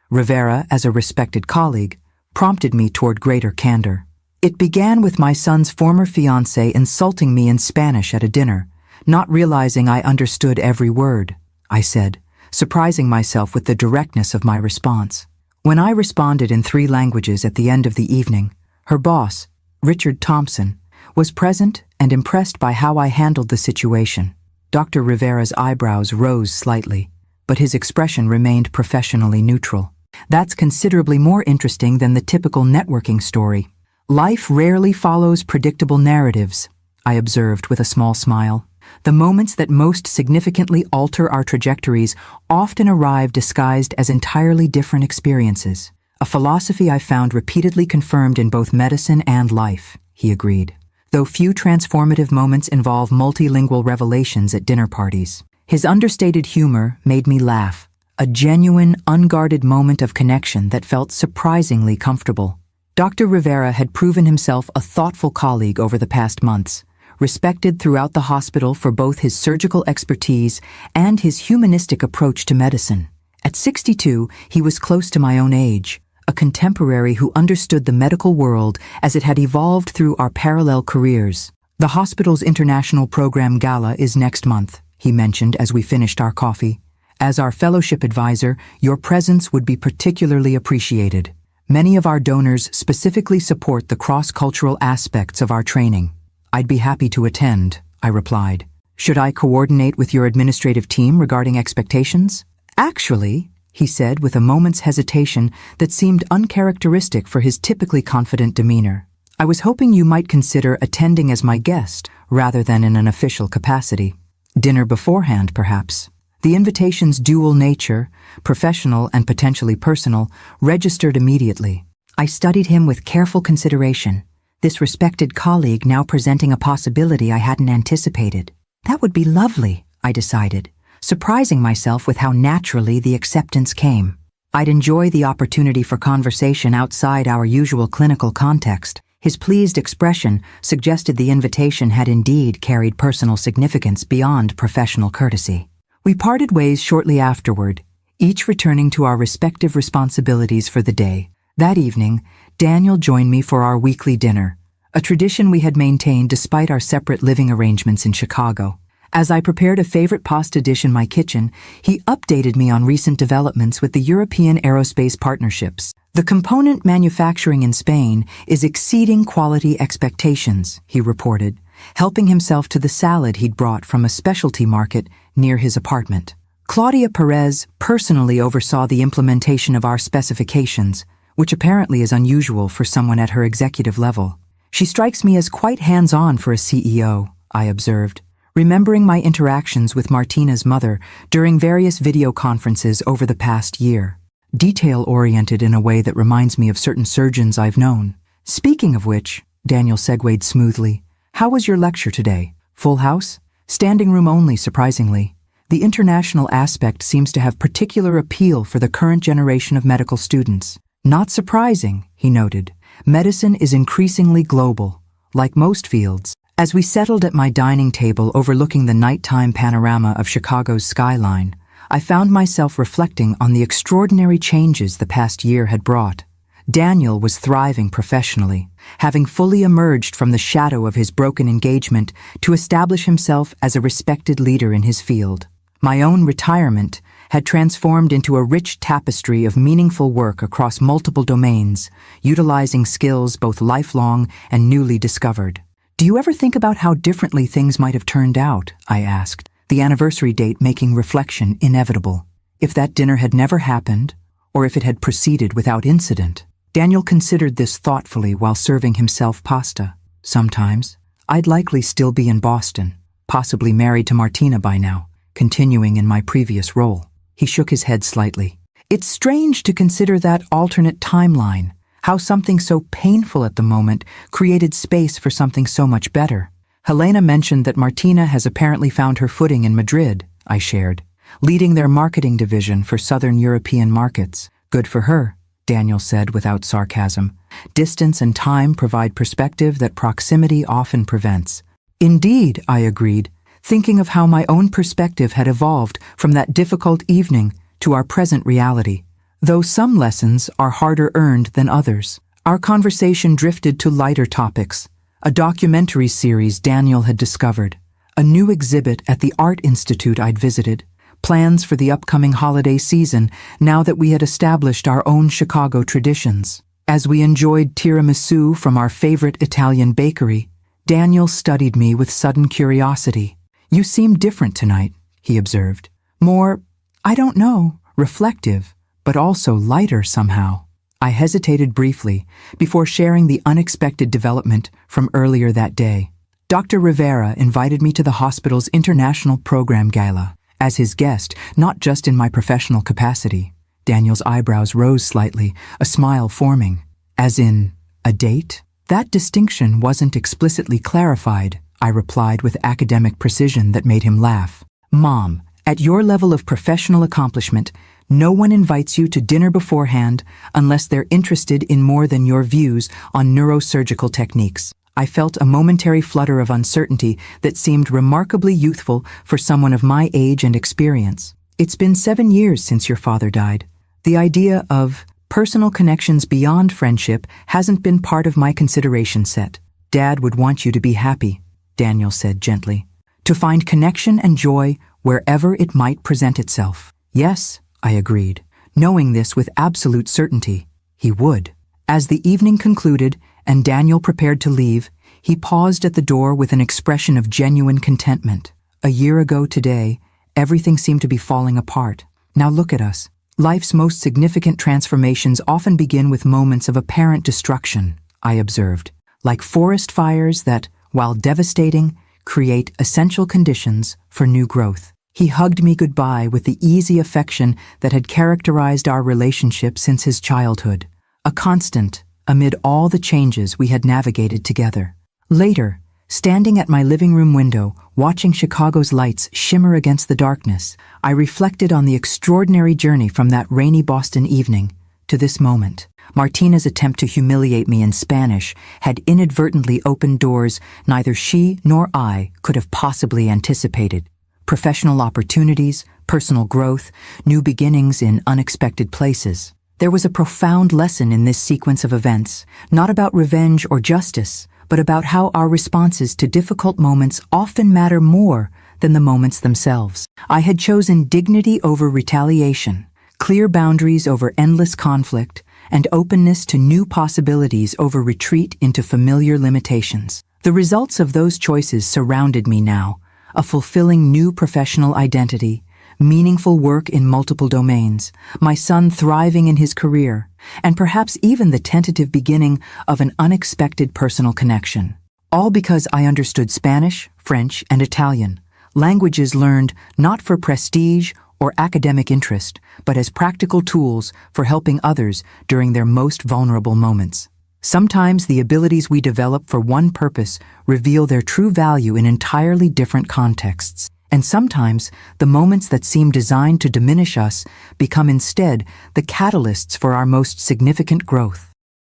Rivera as a respected colleague, prompted me toward greater candor. "It began with my son's former fiancée insulting me in Spanish at a dinner, not realizing I understood every word," I said, surprising myself with the directness of my response. When I responded in 3 languages at the end of the evening, her boss, Richard Thompson, was present and impressed by how I handled the situation. Dr. Rivera's eyebrows rose slightly, but his expression remained professionally neutral. "That's considerably more interesting than the typical networking story. Life rarely follows predictable narratives," I observed with a small smile. "The moments that most significantly alter our trajectories often arrive disguised as entirely different experiences. A philosophy I've found repeatedly confirmed in both medicine and life," he agreed, "though few transformative moments involve multilingual revelations at dinner parties." His understated humor made me laugh, a genuine, unguarded moment of connection that felt surprisingly comfortable. Dr. Rivera had proven himself a thoughtful colleague over the past months, respected throughout the hospital for both his surgical expertise and his humanistic approach to medicine. At 62, he was close to my own age, a contemporary who understood the medical world as it had evolved through our parallel careers. "The hospital's international program gala is next month," he mentioned as we finished our coffee. "As our fellowship advisor, your presence would be particularly appreciated. Many of our donors specifically support the cross-cultural aspects of our training." "I'd be happy to attend," I replied. "Should I coordinate with your administrative team regarding expectations?" "Actually," he said with a moment's hesitation that seemed uncharacteristic for his typically confident demeanor, "I was hoping you might consider attending as my guest rather than in an official capacity. Dinner beforehand, perhaps." The invitation's dual nature, professional and potentially personal, registered immediately. I studied him with careful consideration, this respected colleague now presenting a possibility I hadn't anticipated. That would be lovely, I decided, surprising myself with how naturally the acceptance came. I'd enjoy the opportunity for conversation outside our usual clinical context. His pleased expression suggested the invitation had indeed carried personal significance beyond professional courtesy. We parted ways shortly afterward, each returning to our respective responsibilities for the day. That evening, Daniel joined me for our weekly dinner, a tradition we had maintained despite our separate living arrangements in Chicago. As I prepared a favorite pasta dish in my kitchen, he updated me on recent developments with the European aerospace partnerships. The component manufacturing in Spain is exceeding quality expectations, he reported, helping himself to the salad he'd brought from a specialty market near his apartment. Claudia Perez personally oversaw the implementation of our specifications, which apparently is unusual for someone at her executive level. She strikes me as quite hands-on for a CEO, I observed, remembering my interactions with Martina's mother during various video conferences over the past year. Detail-oriented in a way that reminds me of certain surgeons I've known. Speaking of which, Daniel segued smoothly, how was your lecture today? Full house? Standing room only, surprisingly. The international aspect seems to have particular appeal for the current generation of medical students. Not surprising, he noted. Medicine is increasingly global, like most fields. As we settled at my dining table overlooking the nighttime panorama of Chicago's skyline, I found myself reflecting on the extraordinary changes the past year had brought. Daniel was thriving professionally, having fully emerged from the shadow of his broken engagement to establish himself as a respected leader in his field. My own retirement had transformed into a rich tapestry of meaningful work across multiple domains, utilizing skills both lifelong and newly discovered. Do you ever think about how differently things might have turned out? I asked, the anniversary date making reflection inevitable. If that dinner had never happened, or if it had proceeded without incident. Daniel considered this thoughtfully while serving himself pasta. Sometimes, I'd likely still be in Boston, possibly married to Martina by now, continuing in my previous role. He shook his head slightly. It's strange to consider that alternate timeline, how something so painful at the moment created space for something so much better. Helena mentioned that Martina has apparently found her footing in Madrid, I shared, leading their marketing division for Southern European markets. Good for her, Daniel said without sarcasm. Distance and time provide perspective that proximity often prevents. Indeed, I agreed, thinking of how my own perspective had evolved from that difficult evening to our present reality. Though some lessons are harder earned than others, our conversation drifted to lighter topics. A documentary series Daniel had discovered, a new exhibit at the Art Institute I'd visited, plans for the upcoming holiday season now that we had established our own Chicago traditions. As we enjoyed tiramisu from our favorite Italian bakery, Daniel studied me with sudden curiosity. You seem different tonight, he observed. More, I don't know, reflective, but also lighter somehow. I hesitated briefly before sharing the unexpected development from earlier that day. Dr. Rivera invited me to the hospital's International Program Gala as his guest, not just in my professional capacity. Daniel's eyebrows rose slightly, a smile forming. As in, a date? That distinction wasn't explicitly clarified, I replied with academic precision that made him laugh. Mom, at your level of professional accomplishment, no one invites you to dinner beforehand unless they're interested in more than your views on neurosurgical techniques. I felt a momentary flutter of uncertainty that seemed remarkably youthful for someone of my age and experience. It's been 7 years since your father died. The idea of personal connections beyond friendship hasn't been part of my consideration set. Dad would want you to be happy, Daniel said gently, to find connection and joy wherever it might present itself. Yes, I agreed, knowing this with absolute certainty. He would. As the evening concluded and Daniel prepared to leave, he paused at the door with an expression of genuine contentment. A year ago today, everything seemed to be falling apart. Now look at us. Life's most significant transformations often begin with moments of apparent destruction, I observed, like forest fires that, while devastating, create essential conditions for new growth. He hugged me goodbye with the easy affection that had characterized our relationship since his childhood, a constant amid all the changes we had navigated together. Later, Standing at my living room window, watching Chicago's lights shimmer against the darkness, I reflected on the extraordinary journey from that rainy Boston evening to this moment. Martina's attempt to humiliate me in Spanish had inadvertently opened doors neither she nor I could have possibly anticipated. Professional opportunities, personal growth, new beginnings in unexpected places. There was a profound lesson in this sequence of events, not about revenge or justice, but about how our responses to difficult moments often matter more than the moments themselves. I had chosen dignity over retaliation, clear boundaries over endless conflict, and openness to new possibilities over retreat into familiar limitations. The results of those choices surrounded me now, a fulfilling new professional identity, meaningful work in multiple domains, my son thriving in his career, and perhaps even the tentative beginning of an unexpected personal connection. All because I understood Spanish, French, and Italian, languages learned not for prestige or academic interest, but as practical tools for helping others during their most vulnerable moments. Sometimes the abilities we develop for one purpose reveal their true value in entirely different contexts. And sometimes, the moments that seem designed to diminish us become instead the catalysts for our most significant growth.